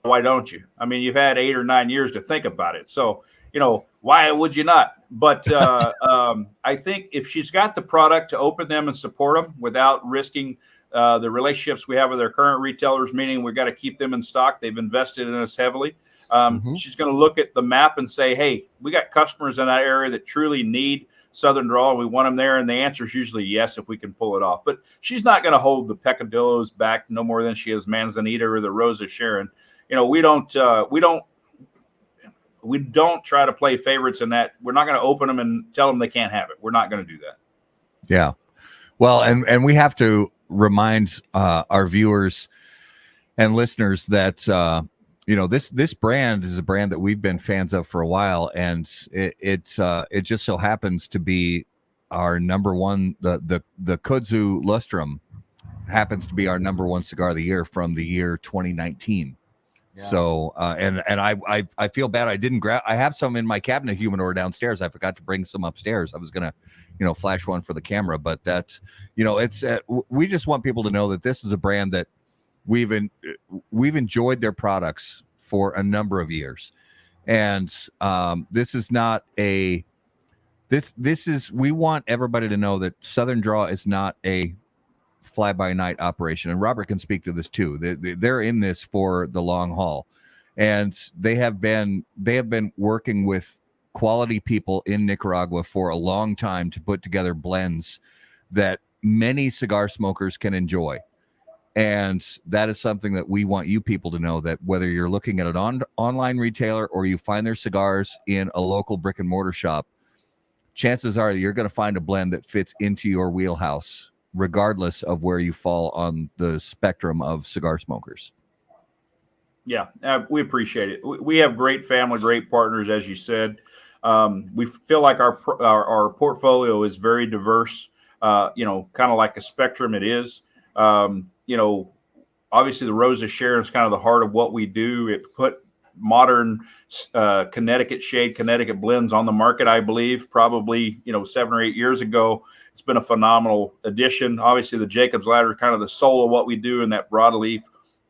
why don't you? I mean, you've had 8 or 9 years to think about it. So why would you not? But I think if she's got the product to open them and support them without risking the relationships we have with our current retailers, meaning we've got to keep them in stock. They've invested in us heavily. She's going to look at the map and say, hey, we got customers in that area that truly need Southern Draw, and we want them there. And the answer is usually yes, if we can pull it off. But she's not going to hold the Peccadillos back no more than she is Manzanita or the Rosa Sharon. We don't try to play favorites in that. We're not going to open them and tell them they can't have it. We're not going to do that. Yeah. Well, and we have to remind our viewers and listeners that this brand is a brand that we've been fans of for a while, and it just so happens to be our number one. The Kudzu Lustrum happens to be our number one cigar of the year from the year 2019. Yeah. So and I feel bad I didn't grab. I have some in my cabinet humidor downstairs. I forgot to bring some upstairs. I was gonna flash one for the camera, but that's it's we just want people to know that this is a brand that we've enjoyed their products for a number of years, and this is not a this is we want everybody to know that Southern Draw is not a fly-by-night operation, and Robert can speak to this too. They're in this for the long haul, and they have been working with quality people in Nicaragua for a long time to put together blends that many cigar smokers can enjoy. And that is something that we want you people to know, that whether you're looking at an online retailer or you find their cigars in a local brick and mortar shop, chances are you're going to find a blend that fits into your wheelhouse, regardless of where you fall on the spectrum of cigar smokers. Yeah, we appreciate it. We have great family, great partners, as you said. We feel like our portfolio is very diverse, kind of like a spectrum it is. Obviously the Rosa Sharon is kind of the heart of what we do. It put modern Connecticut shade, Connecticut blends on the market, I believe, probably, 7 or 8 years ago. It's been a phenomenal addition. Obviously the Jacob's Ladder is kind of the soul of what we do, and that broadleaf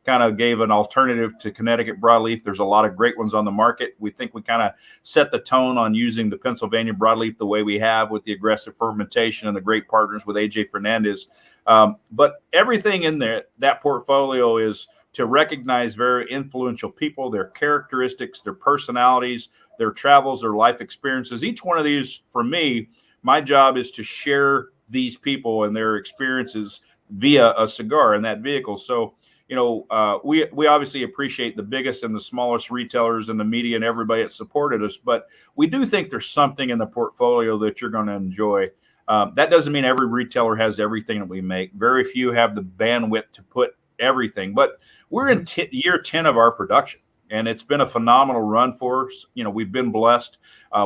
kind of gave an alternative to Connecticut broadleaf. There's a lot of great ones on the market. We think we kind of set the tone on using the Pennsylvania broadleaf the way we have, with the aggressive fermentation and the great partners with AJ Fernandez. But everything in there, that portfolio, is to recognize very influential people, their characteristics, their personalities, their travels, their life experiences. Each one of these, for me, my job is to share these people and their experiences via a cigar in that vehicle. So, we obviously appreciate the biggest and the smallest retailers and the media and everybody that supported us, but we do think there's something in the portfolio that you're going to enjoy. That doesn't mean every retailer has everything that we make. Very few have the bandwidth to put everything, but we're in year 10 of our production, and it's been a phenomenal run for us. We've been blessed.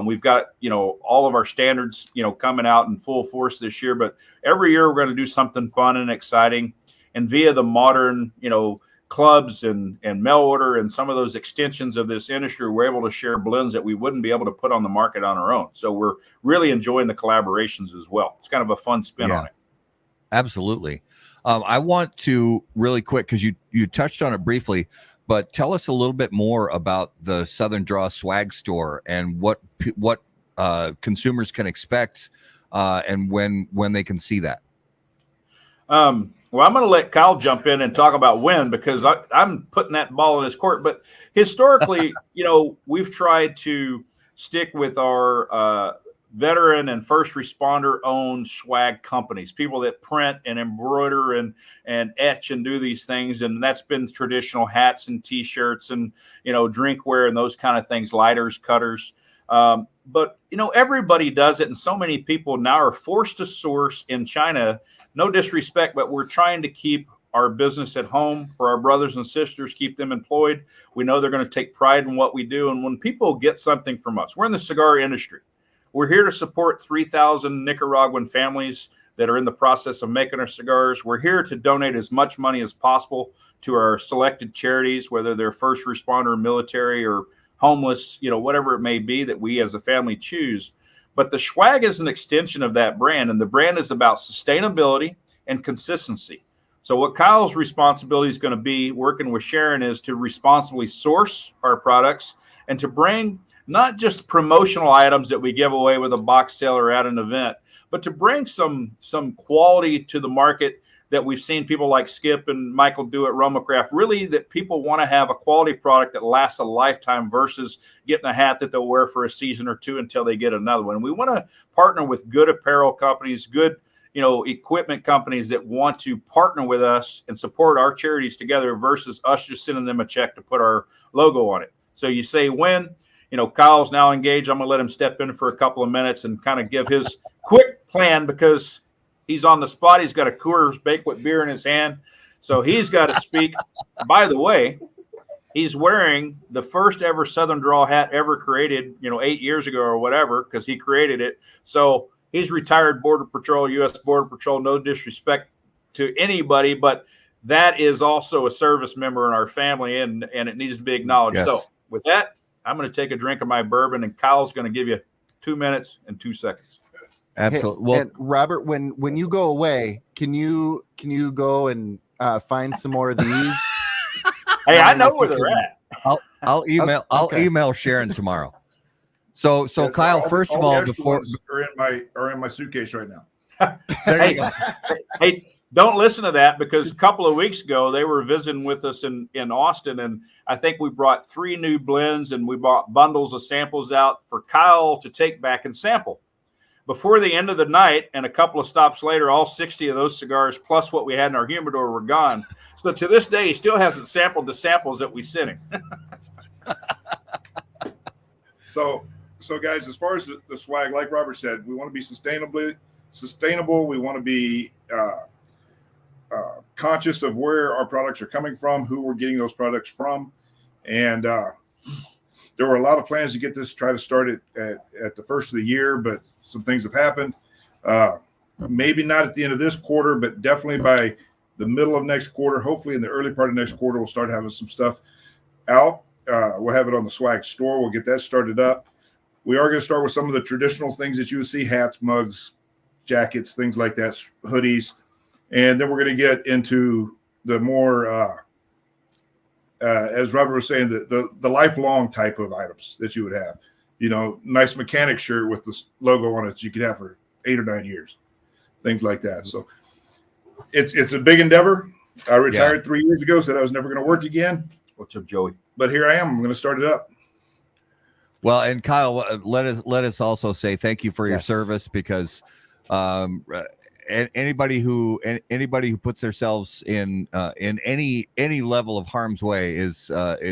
We've got, all of our standards, coming out in full force this year, but every year we're going to do something fun and exciting. And via the modern, clubs and mail order and some of those extensions of this industry, we're able to share blends that we wouldn't be able to put on the market on our own. So we're really enjoying the collaborations as well. It's kind of a fun spin on it. Absolutely. I want to really quick, because you touched on it briefly, but tell us a little bit more about the Southern Draw swag store and what consumers can expect and when they can see that. Well, I'm going to let Kyle jump in and talk about when, because I'm putting that ball in his court. But historically, we've tried to stick with our veteran and first responder owned swag companies, people that print and embroider and etch and do these things. And that's been traditional hats and T-shirts and, drinkware and those kind of things, lighters, cutters. But, everybody does it. And so many people now are forced to source in China. No disrespect, but we're trying to keep our business at home for our brothers and sisters, keep them employed. We know they're going to take pride in what we do. And when people get something from us, we're in the cigar industry. We're here to support 3,000 Nicaraguan families that are in the process of making our cigars. We're here to donate as much money as possible to our selected charities, whether they're first responder, military, or homeless, whatever it may be that we as a family choose. But the swag is an extension of that brand, and the brand is about sustainability and consistency. So what Kyle's responsibility is going to be working with Sharon is to responsibly source our products and to bring not just promotional items that we give away with a box sale or at an event, but to bring some quality to the market that we've seen people like Skip and Michael do at Romacraft, really, that people want to have a quality product that lasts a lifetime versus getting a hat that they'll wear for a season or two until they get another one. We want to partner with good apparel companies, good, equipment companies that want to partner with us and support our charities together versus us just sending them a check to put our logo on it. So you say when, Kyle's now engaged. I'm going to let him step in for a couple of minutes and kind of give his quick plan, because he's on the spot. He's got a Coors Banquet beer in his hand, so he's got to speak. By the way, he's wearing the first ever Southern Draw hat ever created, 8 years ago or whatever, because he created it. So he's retired Border Patrol, U.S. Border Patrol. No disrespect to anybody, but that is also a service member in our family, and it needs to be acknowledged. Yes. So with that, I'm going to take a drink of my bourbon, and Kyle's going to give you 2 minutes and 2 seconds. Absolutely. Hey, Well, and Robert, when you go away, can you go and find some more of these? Hey, I know if where you they're can- at. I'll email Okay. email Sharon tomorrow. So Kyle, first of all, the before ones are in my suitcase right now. there you go. Hey, don't listen to that, because a couple of weeks ago they were visiting with us in Austin, and I think we brought 3 new blends, and we bought bundles of samples out for Kyle to take back and sample. Before the end of the night and a couple of stops later, all 60 of those cigars plus what we had in our humidor were gone. So to this day, he still hasn't sampled the samples that we sent him. So guys, as far as the swag, like Robert said, we want to be sustainable. We want to be conscious of where our products are coming from, who we're getting those products from. And there were a lot of plans to get this, try to start it at the first of the year, but some things have happened. Maybe not at the end of this quarter, but definitely by the middle of next quarter, hopefully in the early part of next quarter, we'll start having some stuff out. We'll have it on the swag store. We'll get that started up. We are going to start with some of the traditional things that you would see: hats, mugs, jackets, things like that, hoodies. And then we're going to get into the more, as Robert was saying, the lifelong type of items that you would have. Nice mechanic shirt with the logo on it that you could have for 8 or 9 years, things like that. So it's a big endeavor. I retired 3 years ago, said I was never going to work again. What's up, Joey? But here I am. I'm going to start it up. Well, and Kyle, let us also say thank you for your Yes. service, because anybody who puts themselves in any level of harm's way is on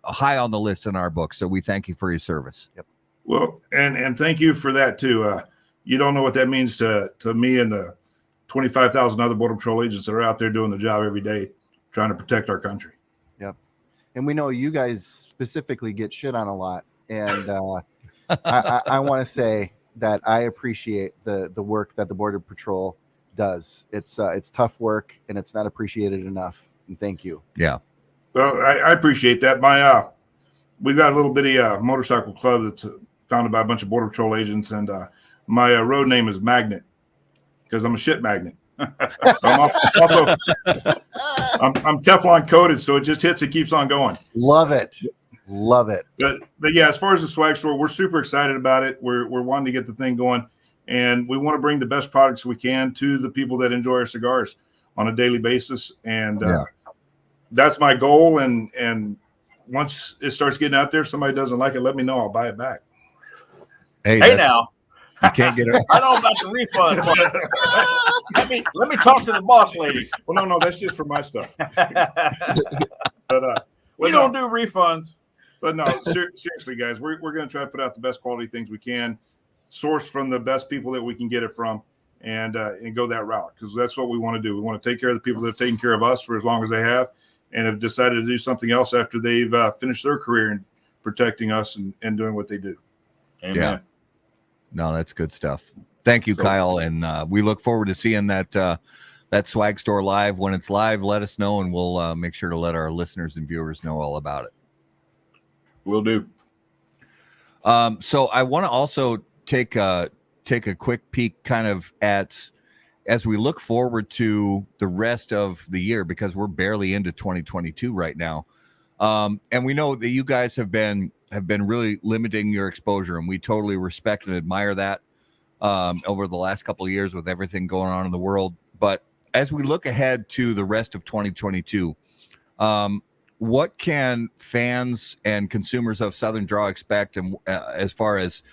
high on the list in our book. So we thank you for your service. Yep. Well, and thank you for that too. You don't know what that means to me and the 25,000 other Border Patrol agents that are out there doing the job every day, trying to protect our country. Yep. And we know you guys specifically get shit on a lot. And I want to say that I appreciate the work that the Border Patrol does. It's tough work, and it's not appreciated enough. And thank you. Yeah. Well, I appreciate that. We've got a little bitty motorcycle club that's founded by a bunch of Border Patrol agents, and my road name is Magnet, because I'm a shit magnet. I'm Teflon coated, so it just hits, it keeps on going. Love it. But yeah, as far as the swag store, we're super excited about it. We're wanting to get the thing going, and we want to bring the best products we can to the people that enjoy our cigars on a daily basis. And that's my goal. And once it starts getting out there, if somebody doesn't like it, let me know. I'll buy it back. Hey now. You can't get it. I don't know about the refund. Let me talk to the boss lady. Well, no, that's just for my stuff. But We don't do refunds. But no, seriously, guys, we're going to try to put out the best quality things we can, source from the best people that we can get it from, and go that route, because that's what we want to do. We want to take care of the people that have taken care of us for as long as they have, and have decided to do something else after they've finished their career in protecting us and doing what they do. Amen. Yeah. No, that's good stuff. Thank you, Kyle, and we look forward to seeing that swag store live. When it's live, let us know, and we'll make sure to let our listeners and viewers know all about it. Will do. So I want to also take a quick peek kind of at, as we look forward to the rest of the year, because we're barely into 2022 right now. And we know that you guys have been really limiting your exposure, and we totally respect and admire that over the last couple of years with everything going on in the world. But as we look ahead to the rest of 2022, what can fans and consumers of Southern Draw expect, and as far as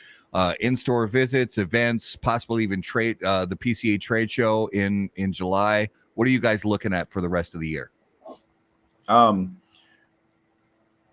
in-store visits, events, possibly even the PCA trade show in July? What are you guys looking at for the rest of the year?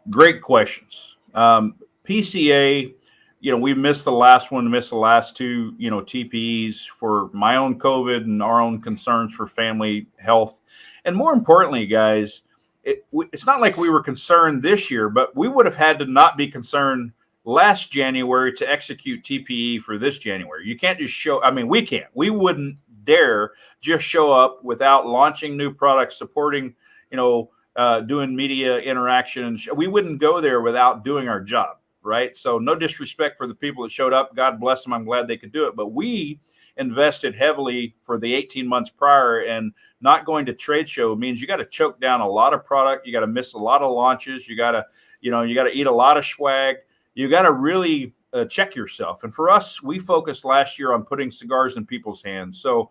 Great questions. PCA, we missed the last one, missed the last two, TPEs for my own COVID and our own concerns for family health. And more importantly, guys, it's not like we were concerned this year, but we would have had to not be concerned last January to execute TPE for this January. You can't just show, I mean, we can't. We wouldn't dare just show up without launching new products, supporting, doing media interaction. We wouldn't go there without doing our job, right? So no disrespect for the people that showed up. God bless them. I'm glad they could do it. But we invested heavily for the 18 months prior, and not going to trade show means you got to choke down a lot of product. You got to miss a lot of launches. You got to eat a lot of swag. You got to really check yourself. And for us, we focused last year on putting cigars in people's hands. So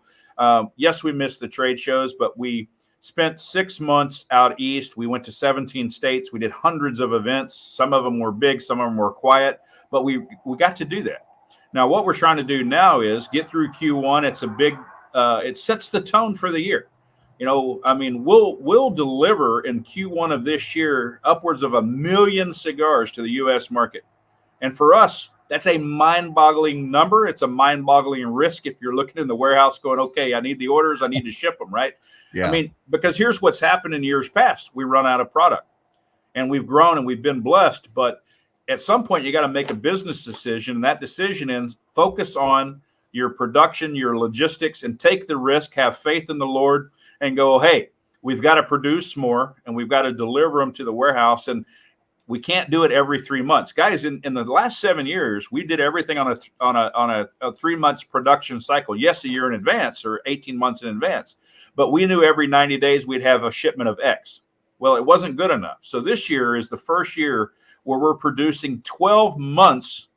yes, we missed the trade shows, but we spent 6 months out east. We went to 17 states. We did hundreds of events. Some of them were big, some of them were quiet, but we got to do that. Now, what we're trying to do now is get through Q1. It's a big, it sets the tone for the year. We'll deliver in Q1 of this year upwards of 1 million cigars to the U.S. market. And for us, that's a mind-boggling number. It's a mind-boggling risk if you're looking in the warehouse going, okay, I need the orders, I need to ship them, right? Yeah. Because here's what's happened in years past. We run out of product, and we've grown and we've been blessed, but at some point you got to make a business decision, and that decision is focus on your production, your logistics, and take the risk, have faith in the Lord, and go, hey, we've got to produce more and we've got to deliver them to the warehouse. And we can't do it every 3 months. Guys, in the last 7 years, we did everything on a 3 months production cycle. Yes, a year in advance or 18 months in advance, but we knew every 90 days we'd have a shipment of X. Well, it wasn't good enough. So this year is the first year where we're producing 12 months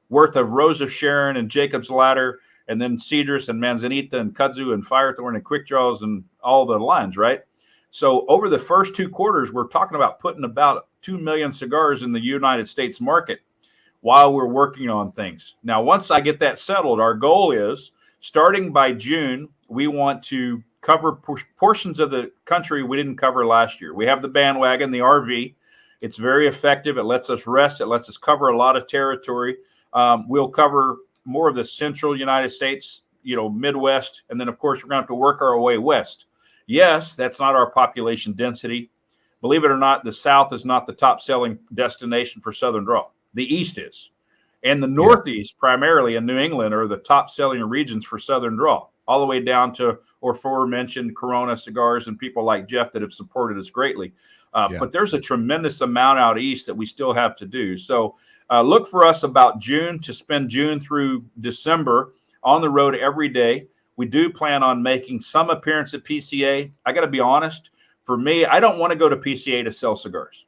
worth of Rose of Sharon and Jacob's Ladder, and then Cedrus and Manzanita and Kudzu and Firethorn and Quick Draws and all the lines, right? So over the first 2 quarters, we're talking about putting about 2 million cigars in the United States market while we're working on things. Now, once I get that settled, our goal is starting by June, we want to cover portions of the country we didn't cover last year. We have the bandwagon, the RV. It's very effective. It lets us rest. It lets us cover a lot of territory. We'll cover more of the central United States, Midwest. And then, of course, we're going to have to work our way west. Yes, that's not our population density. Believe it or not, the South is not the top selling destination for Southern Draw. The East is. And the Northeast, primarily in New England, are the top selling regions for Southern Draw, all the way down to aforementioned Corona Cigars and people like Jeff that have supported us greatly. But there's a tremendous amount out east that we still have to do. So look for us about June to spend June through December on the road every day. We do plan on making some appearance at PCA. I got to be honest. For me, I don't want to go to PCA to sell cigars.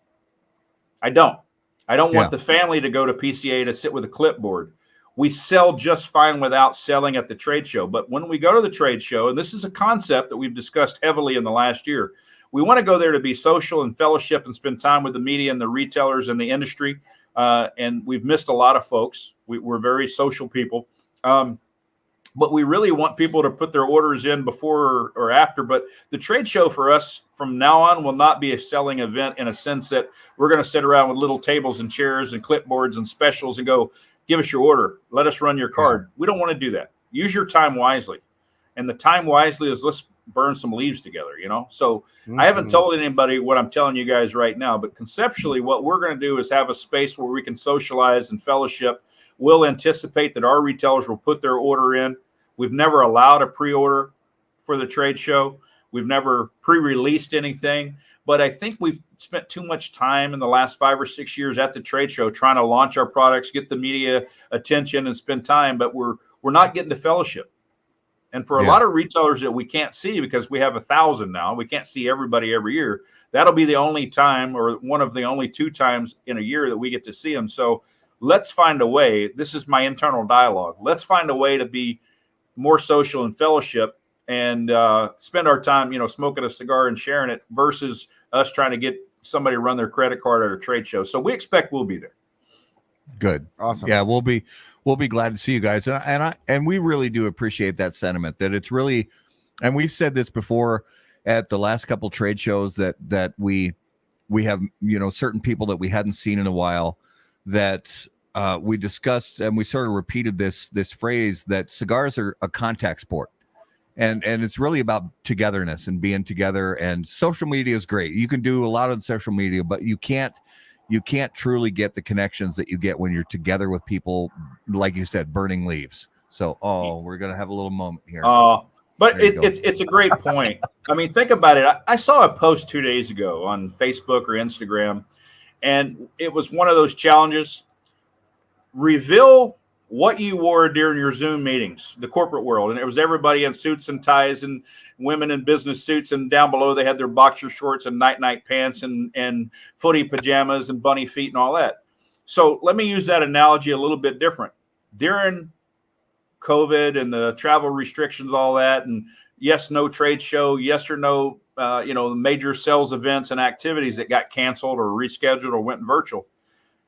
I don't want the family to go to PCA to sit with a clipboard. We sell just fine without selling at the trade show. But when we go to the trade show, and this is a concept that we've discussed heavily in the last year, we want to go there to be social and fellowship and spend time with the media and the retailers and the industry. And we've missed a lot of folks. We're very social people. But we really want people to put their orders in before or after. But the trade show for us from now on will not be a selling event in a sense that we're going to sit around with little tables and chairs and clipboards and specials and go, give us your order. Let us run your card. We don't want to do that. Use your time wisely. And the time wisely is let's burn some leaves together, So I haven't told anybody what I'm telling you guys right now, but conceptually what we're going to do is have a space where we can socialize and fellowship. We'll anticipate that our retailers will put their order in. We've never allowed a pre-order for the trade show. We've never pre-released anything, but I think we've spent too much time in the last 5 or 6 years at the trade show trying to launch our products, get the media attention and spend time, but we're not getting to fellowship. And for a lot of retailers that we can't see because we have 1,000 now, we can't see everybody every year. That'll be the only time or one of the only 2 times in a year that we get to see them. So let's find a way. This is my internal dialogue. Let's find a way to be more social and fellowship and spend our time, smoking a cigar and sharing it versus us trying to get somebody to run their credit card at a trade show. So we expect we'll be there. Good. Awesome. Yeah, we'll be glad to see you guys. And we really do appreciate that sentiment that it's really, and we've said this before at the last couple trade shows that we have, certain people that we hadn't seen in a while that we discussed, and we sort of repeated this phrase that cigars are a contact sport. and it's really about togetherness and being together. And social media is great. You can do a lot on social media, but you can't truly get the connections that you get when you're together with people, like you said, burning leaves. So, we're gonna have a little moment here. But it's a great point. I mean, think about it. I saw a post 2 days ago on Facebook or Instagram, and it was one of those challenges. Reveal what you wore during your Zoom meetings, the corporate world. And it was everybody in suits and ties and women in business suits. And down below, they had their boxer shorts and night pants and footy pajamas and bunny feet and all that. So let me use that analogy a little bit different. During COVID and the travel restrictions, all that, and yes, no trade show, yes or no, the major sales events and activities that got canceled or rescheduled or went virtual.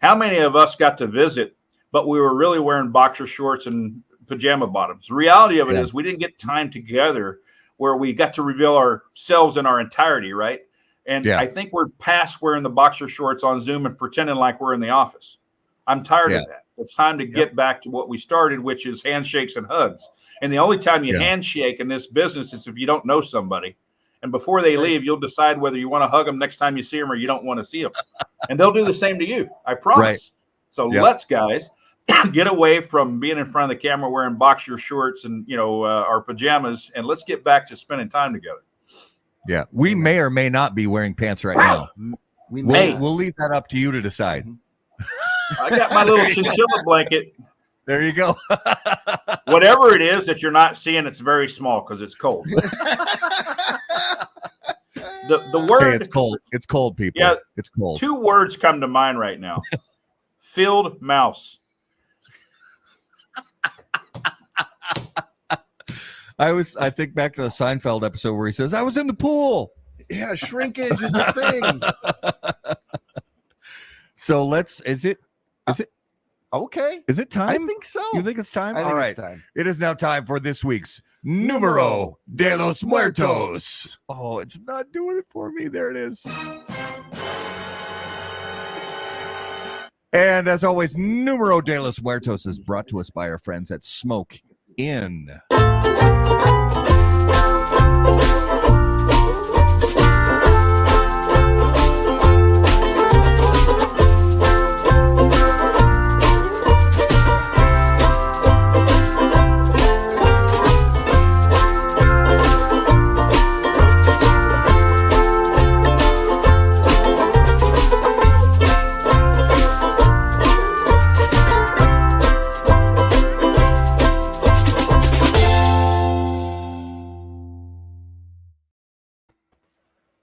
How many of us got to visit, but we were really wearing boxer shorts and pajama bottoms? The reality of it is we didn't get time together where we got to reveal ourselves in our entirety, right? And I think we're past wearing the boxer shorts on Zoom and pretending like we're in the office. I'm tired of that. It's time to get back to what we started, which is handshakes and hugs. And the only time you handshake in this business is if you don't know somebody. And before they leave, you'll decide whether you want to hug them next time you see them or you don't want to see them. And they'll do the same to you. I promise. Right. So let's, guys, get away from being in front of the camera wearing boxer shorts and, our pajamas, and let's get back to spending time together. Yeah. We may or may not be wearing pants right now. We'll leave that up to you to decide. I got my little chinchilla blanket. There you go. Whatever it is that you're not seeing, it's very small because it's cold. The word, hey, it's cold. It's cold, people. Yeah, it's cold. 2 words come to mind right now. Field mouse. I think back to the Seinfeld episode where he says, I was in the pool. Yeah, shrinkage is a thing. So is it okay? Is it time? I think so. You think it's time? I think All right. it's time. It is now time for this week's Numero de los Muertos. Oh, it's not doing it for me. There it is. And as always, Numero de los Muertos is brought to us by our friends at Smoke Inn.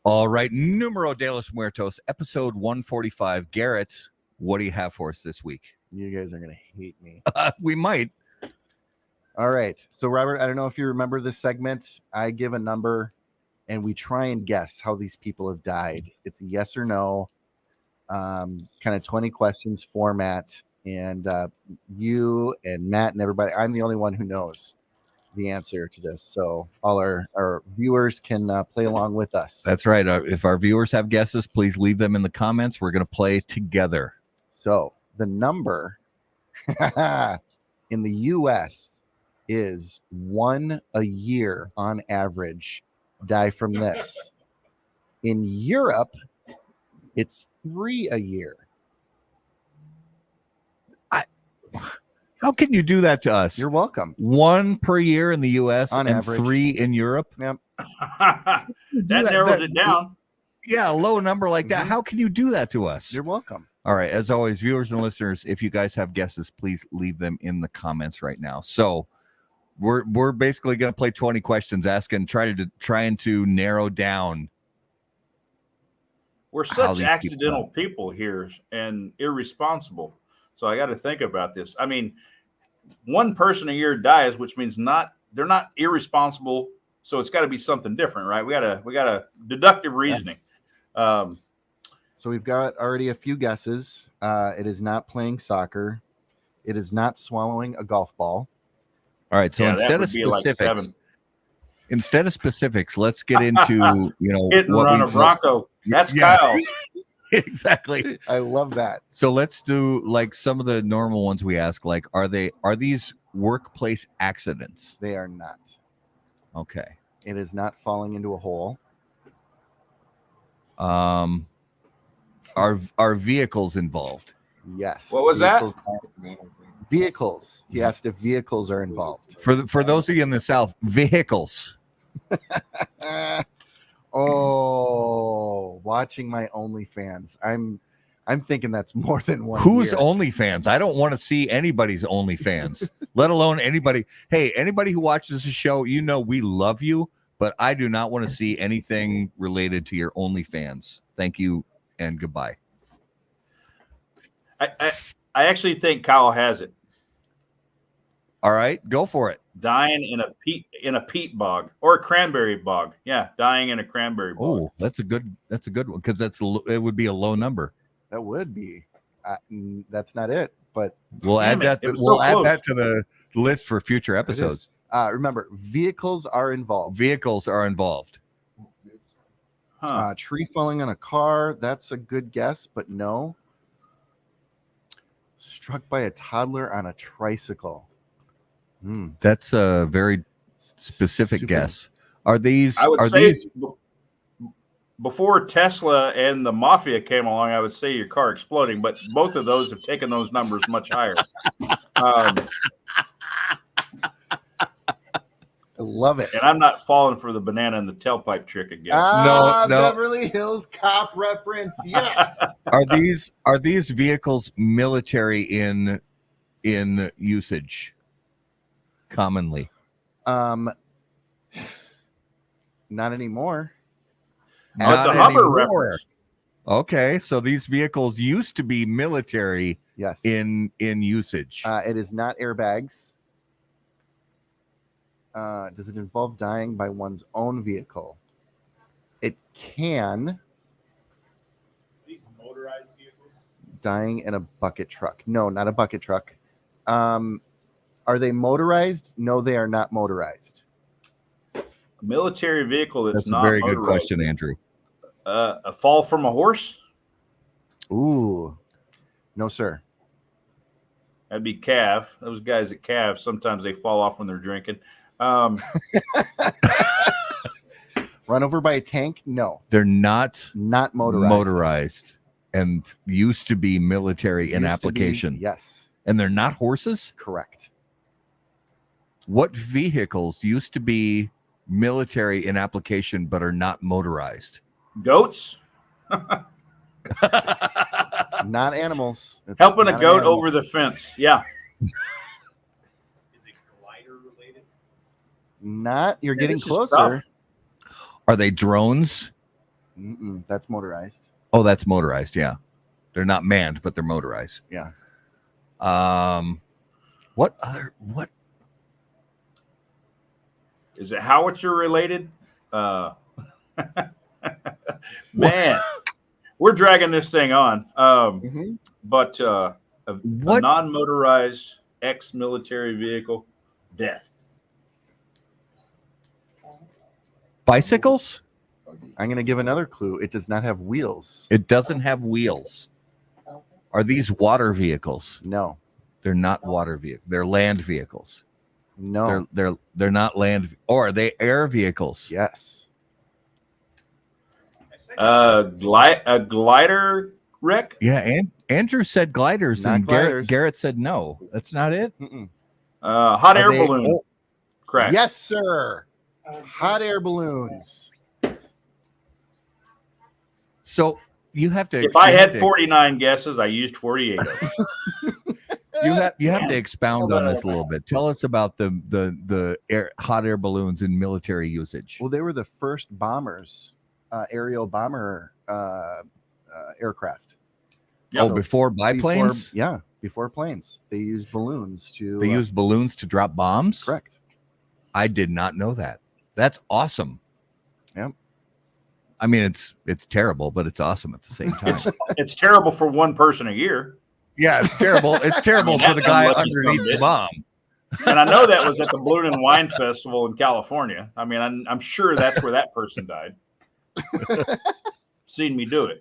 All right, Numero de los Muertos, episode 145. Garrett, what do you have for us this week? You guys are going to hate me. We might. All right. So, Robert, I don't know if you remember this segment. I give a number, and we try and guess how these people have died. It's a yes or no, kind of 20 questions format. And you and Matt and everybody, I'm the only one who knows the answer to this, so all our viewers can play along with us. That's right. If our viewers have guesses, please leave them in the comments. We're going to play together. So the number in the US is 1 a year on average die from this. In Europe, it's 3 a year. How can you do that to us? You're welcome. 1 per year in the U.S. on and average. 3 in Europe. Yep. that narrows it down. Yeah, a low number like that. How can you do that to us? You're welcome. All right. As always, viewers and listeners, if you guys have guesses, please leave them in the comments right now. So we're basically going to play 20 questions, trying to narrow down. We're such accidental people here and irresponsible. So I got to think about this. I mean, 1 person a year dies, which means they're not irresponsible. So it's got to be something different, right? We got a deductive reasoning. So we've got already a few guesses. It is not playing soccer. It is not swallowing a golf ball. All right. So instead of specifics, let's get into hit and run a Bronco. That's Kyle. Exactly. I love that. So let's do like some of the normal ones we ask, like, are these workplace accidents? They are not. Okay. It is not falling into a hole. Are vehicles involved? Yes. What was that? Vehicles. He asked if vehicles are involved. For those of you in the South, vehicles. Oh, watching my OnlyFans. I'm thinking that's more than one. Who's year. OnlyFans? I don't want to see anybody's OnlyFans, let alone anybody. Hey, anybody who watches the show, you know we love you, but I do not want to see anything related to your OnlyFans. Thank you and goodbye. I actually think Kyle has it. All right, go for it. Dying in a peat bog or a cranberry bog. Yeah, dying in a cranberry bog. Oh, that's a good one because it would be a low number. That would be. That's not it, but We'll Damn add it, it that. was We'll so add close. that to the list for future it episodes. is. Remember, vehicles are involved. Vehicles are involved. Huh. Tree falling on a car. That's a good guess, but no. Struck by a toddler on a tricycle. That's a very specific Super- guess. Are these? I would Are say these? before Tesla and the mafia came along, I would say your car exploding, but both of those have taken those numbers much higher. I love it. And I'm not falling for the banana and the tailpipe trick again. No. Beverly Hills Cop reference. Yes. Are these vehicles military in usage commonly? Not anymore. Oh, it's a Not Hummer anymore. reference. Okay, so these vehicles used to be military Yes. in usage. It is not airbags. Does it involve dying by one's own vehicle? It can. These motorized vehicles. Dying in a bucket truck. No, not a bucket truck. Are they motorized? No, they are not motorized. A military vehicle that's That's a not very good motorized. question, Andrew. A fall from a horse? Ooh. No, sir. That'd be calf. Those guys at calf, sometimes they fall off when they're drinking. Run over by a tank? No. They're not Not motorized. motorized and used to be military in Used to be- application. yes. And they're not horses? Correct. What vehicles used to be military in application but are not motorized? Goats? Not animals. It's Helping not a an goat animal. over the fence. Yeah. Is it glider related? Not. You're Yeah, getting this is closer. Are they drones? That's motorized. Oh, that's motorized. Yeah. They're not manned, but they're motorized. Yeah. What Is it howitzer related? Man, we're dragging this thing on. But a What? non-motorized ex-military vehicle, death. Bicycles? I'm going to give another clue. It does not have wheels. It doesn't have wheels. Are these water vehicles? No. They're not water vehicles. They're land vehicles. No. They're not land. Or are they air vehicles? Yes. A glider wreck? Yeah, and Andrew said gliders, Not and gliders. Garrett said no. That's not it. Hot Are air they- balloon oh, crash. Yes, sir. Hot air balloons. So you have to. If I had to- 49 guesses, I used 48 of them. you have to expound on this a little bit. Tell us about the hot air balloons in military usage. Well, they were the first bombers, aerial bomber aircraft. Oh, So before biplanes, before planes, they used balloons to. they used balloons to drop bombs. correct. I did not know that. That's awesome. Yep. I mean, it's terrible, but it's awesome at the same time. It's terrible for one person a year. Yeah, it's terrible. It's terrible I mean, for the that's guy unlucky underneath the someday. bomb. And I know that was at the Balloon and Wine Festival in California. I mean, I'm sure that's where that person died. Seen me do it.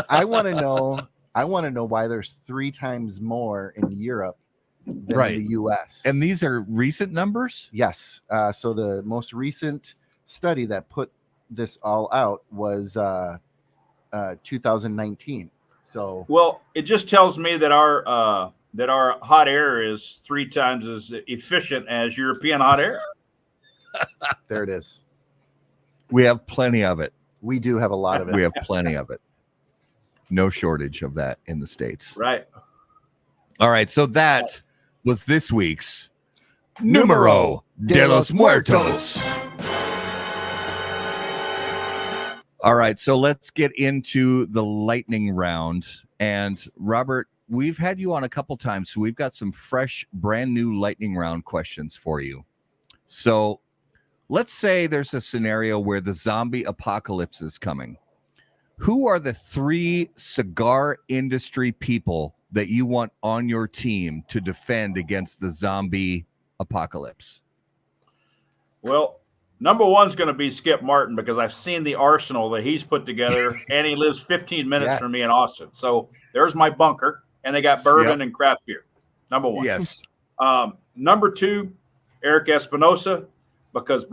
I want to know. I want to know why there's 3 times more in Europe than Right. in the U.S. And these are recent numbers? Yes. So the most recent study that put this all out was 2019. So Well, it just tells me that our hot air is 3 times as efficient as European hot air. there it is. We have plenty of it. We do have a lot of it. We have plenty of it. No shortage of that in the States. Right. All right. So that was this week's Numero de los Muertos. All right. So let's get into the lightning round. And Robert, we've had you on a couple times, so we've got some fresh, brand new lightning round questions for you. So let's say there's a scenario where the zombie apocalypse is coming. Who are the 3 cigar industry people that you want on your team to defend against the zombie apocalypse? Well, number 1's going to be Skip Martin, because I've seen the arsenal that he's put together, and he lives 15 minutes from me in Austin. So there's my bunker, and they got bourbon and craft beer. Number 1. Yes. Number 2, Eric Espinosa, because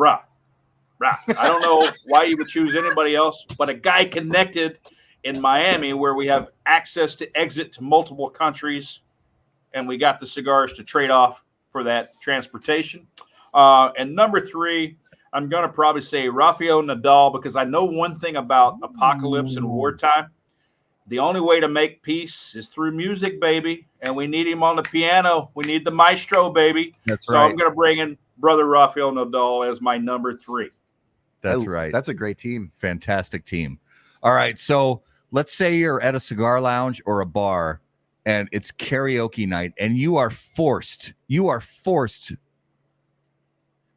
I don't know why you would choose anybody else, but a guy connected in Miami where we have access to exit to multiple countries, and we got the cigars to trade off for that transportation. And number 3, I'm going to probably say Rafael Nadal, because I know one thing about apocalypse and wartime. The only way to make peace is through music, baby. And we need him on the piano. We need the maestro, baby. That's so right. I'm going to bring in brother Rafael Nadal as my number 3. That's right. That's a great team. Fantastic team. All right. So let's say you're at a cigar lounge or a bar and it's karaoke night and you are forced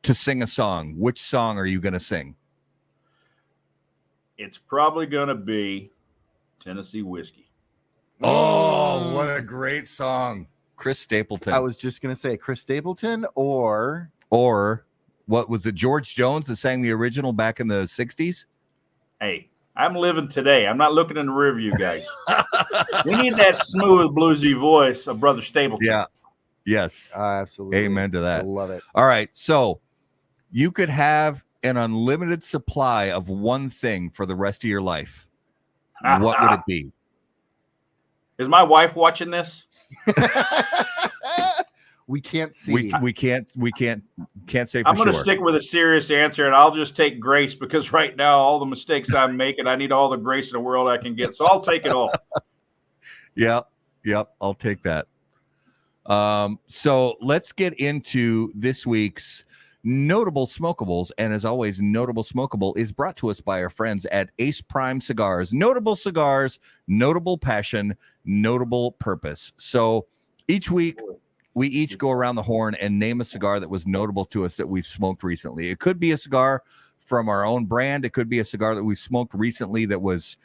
to sing a song. Which song are you going to sing? It's probably going to be Tennessee Whiskey. Oh, what a great song. Chris Stapleton. I was just going to say Chris Stapleton or what was it? George Jones that sang the original back in the 60s? Hey, I'm living today. I'm not looking in the rear view, guys. We need that smooth, bluesy voice of Brother Stapleton. Yeah. Yes. absolutely. Amen to that. I love it. All right. So you could have an unlimited supply of one thing for the rest of your life. What would it be? Is my wife watching this? We can't see. We can't say for I'm going to sure. stick with a serious answer, and I'll just take grace, because right now all the mistakes I'm making, I need all the grace in the world I can get. So I'll take it all. Yep. I'll take that. So let's get into this week's Notable Smokables. And as always, Notable Smokable is brought to us by our friends at Ace Prime Cigars. Notable cigars, notable passion, notable purpose. So each week, we each go around the horn and name a cigar that was notable to us that we've smoked recently. It could be a cigar from our own brand. It could be a cigar that we smoked recently that's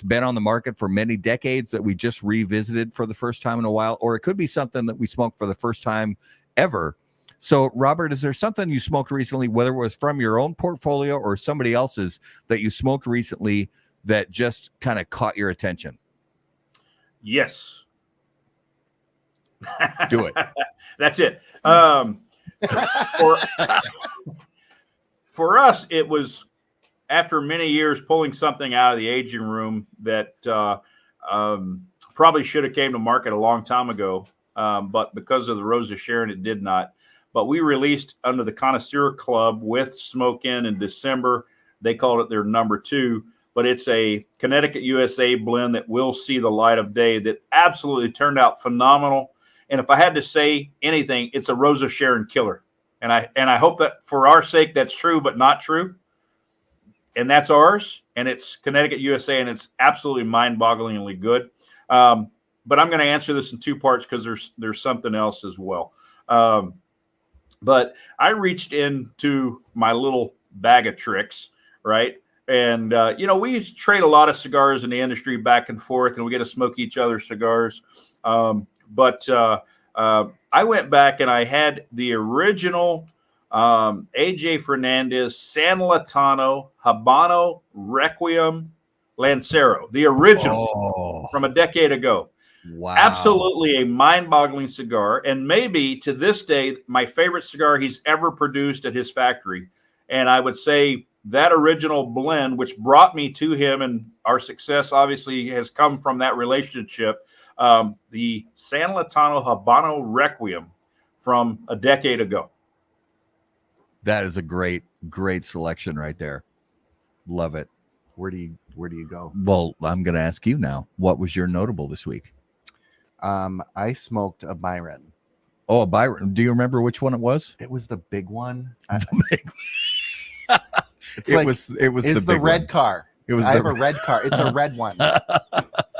been on the market for many decades that we just revisited for the first time in a while. Or it could be something that we smoked for the first time ever. So, Robert, is there something you smoked recently, whether it was from your own portfolio or somebody else's, that you smoked recently that just kind of caught your attention? Yes. Do it. That's it. For us, it was after many years pulling something out of the aging room that probably should have came to market a long time ago, but because of the Rosa Sharon, it did not. But we released under the Connoisseur Club with Smoke in December. They called it their number 2, but it's a Connecticut USA blend that will see the light of day that absolutely turned out phenomenal. And if I had to say anything, it's a Rosa Sharon killer. And I hope that for our sake, that's true, but not true. And that's ours. And it's Connecticut USA, and it's absolutely mind-bogglingly good. But I'm going to answer this in 2 parts because there's something else as well. But I reached into my little bag of tricks, right? And, we trade a lot of cigars in the industry back and forth, and we get to smoke each other's cigars. But I went back and I had the original AJ Fernandez San Latano Habano Requiem Lancero, the original from a decade ago. Wow. Absolutely a mind-boggling cigar, and maybe to this day my favorite cigar he's ever produced at his factory. And I would say that original blend, which brought me to him, and our success obviously has come from that relationship, the San Latano Habano Requiem from a decade ago. That is a great selection right there. Love it. Where do you go? Well, I'm going to ask you now. What was your notable this week? I smoked a Byron. Oh, a Byron. Do you remember which one it was? It was the big one. It was It's the big red one. car. It was I have a red car. It's a red one.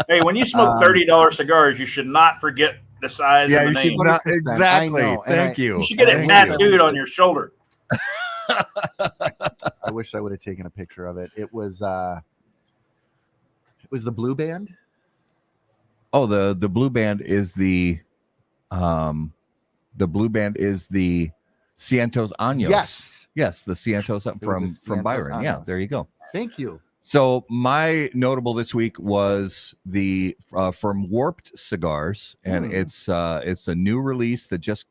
Hey, when you smoke $30 cigars, you should not forget the size Yeah, and you the should name. not, 100%. exactly. I know, and Thank you. You should get it Thank you. tattooed on your shoulder. I wish I would have taken a picture of it. It was the Blue Band. Oh, the blue band is the blue band is the Cientos Años. Yes, the Cientos from Cientos Byron. Años. Yeah, there you go. Thank you. So my notable this week was the from Warped Cigars, and it's a new release that just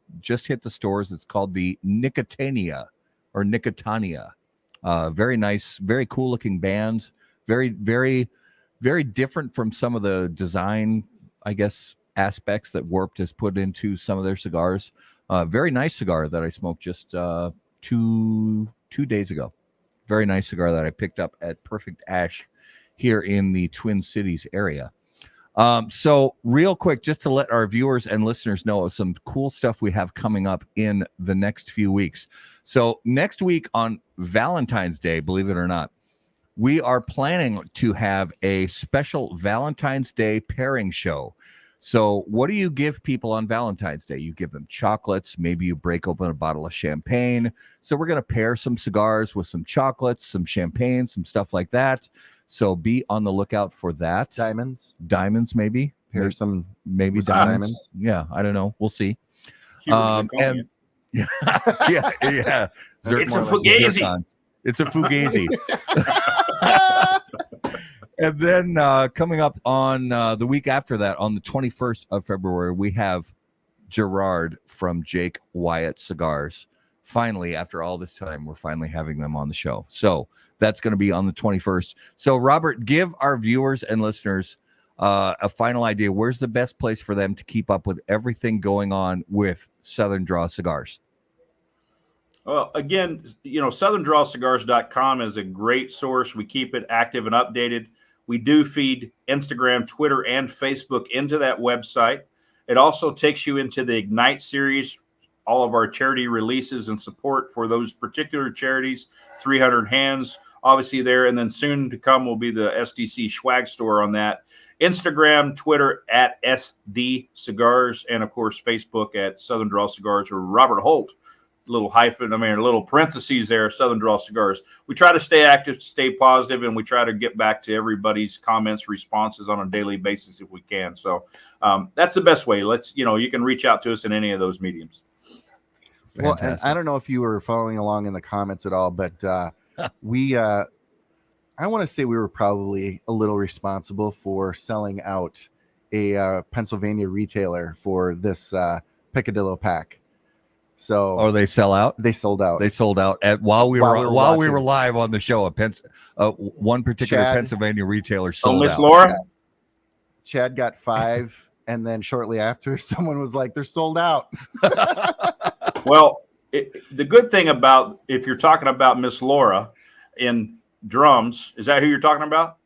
hit the stores. It's called the Nicotania or Nicotania. Very nice, very cool looking band. Very, very, very different from some of the design, I guess, aspects that Warped has put into some of their cigars. Very nice cigar that I smoked just 2 days ago. Very nice cigar that I picked up at Perfect Ash here in the Twin Cities area. So real quick, just to let our viewers and listeners know of some cool stuff we have coming up in the next few weeks. So next week on Valentine's Day, believe it or not, we are planning to have a special Valentine's Day pairing show. So what do you give people on Valentine's Day? You give them chocolates. Maybe you break open a bottle of champagne. So we're going to pair some cigars with some chocolates, some champagne, some stuff like that. So be on the lookout for that. Diamonds. Maybe. Pair some Maybe with some diamonds. Yeah, I don't know. We'll see. Cuban zirconia. yeah. It's a fugazi. It's a fugazi. And then coming up on the week after that, on the 21st of February, we have Gerard from Jake Wyatt Cigars. Finally, after all this time, we're finally having them on the show. So that's going to be on the 21st. So, Robert, give our viewers and listeners a final idea. Where's the best place for them to keep up with everything going on with Southern Draw Cigars? Well, again, southerndrawcigars.com is a great source. We keep it active and updated. We do feed Instagram, Twitter, and Facebook into that website. It also takes you into the Ignite series, all of our charity releases and support for those particular charities, 300 Hands, obviously there. And then soon to come will be the SDC swag store on that. Instagram, Twitter at SD Cigars, and of course, Facebook at Southern Draw Cigars or Robert Holt. Little parentheses there, Southern Draw Cigars. We try to stay active, stay positive, and we try to get back to everybody's comments, responses on a daily basis if we can. So that's the best way. You can reach out to us in any of those mediums. Well, and I don't know if you were following along in the comments at all, but I want to say we were probably a little responsible for selling out a Pennsylvania retailer for this Picadillo pack. So, they sell out. They sold out. They sold out while we were live on the show. One particular Chad, Pennsylvania retailer sold Miss out. Laura, Chad got 5, and then shortly after, someone was like, "They're sold out." Well, the good thing about if you're talking about Miss Laura in drums, is that who you're talking about?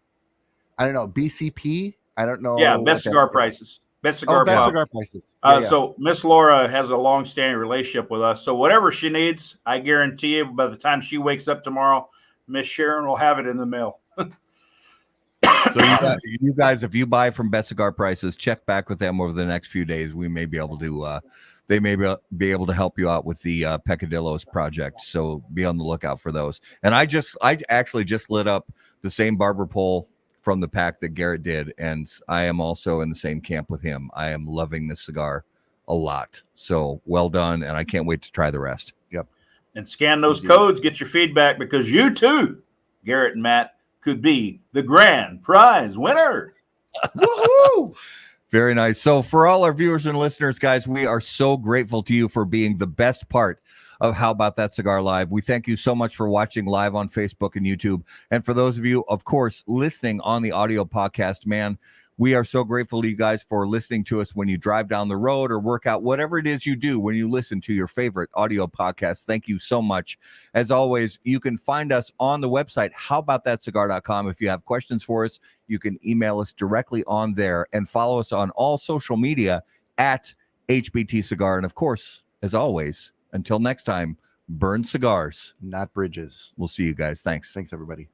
I don't know. BCP. I don't know. Yeah, best cigar prices. Best cigar prices. So Miss Laura has a long-standing relationship with us. So whatever she needs, I guarantee you, by the time she wakes up tomorrow, Miss Sharon will have it in the mail. So you guys, if you buy from Best Cigar Prices, check back with them over the next few days. We may be able to, they may be able to help you out with the Pecadillos project. So be on the lookout for those. And I actually just lit up the same barber pole from the pack that Garrett did, and I am also in the same camp with him. I am loving this cigar a lot. So well done, and I can't wait to try the rest. Yep. And scan those codes, get your feedback, because you too, Garrett and Matt, could be the grand prize winner. Woohoo! Very nice. So for all our viewers and listeners, guys, we are so grateful to you for being the best part of How About That Cigar Live. We thank you so much for watching live on Facebook and YouTube. And for those of you, of course, listening on the audio podcast, man, we are so grateful to you guys for listening to us when you drive down the road or work out, whatever it is you do when you listen to your favorite audio podcast. Thank you so much. As always, you can find us on the website, howaboutthatcigar.com. If you have questions for us, you can email us directly on there and follow us on all social media at HBT Cigar. And of course, as always, until next time, burn cigars, Not bridges. We'll see you guys. Thanks. Thanks, everybody.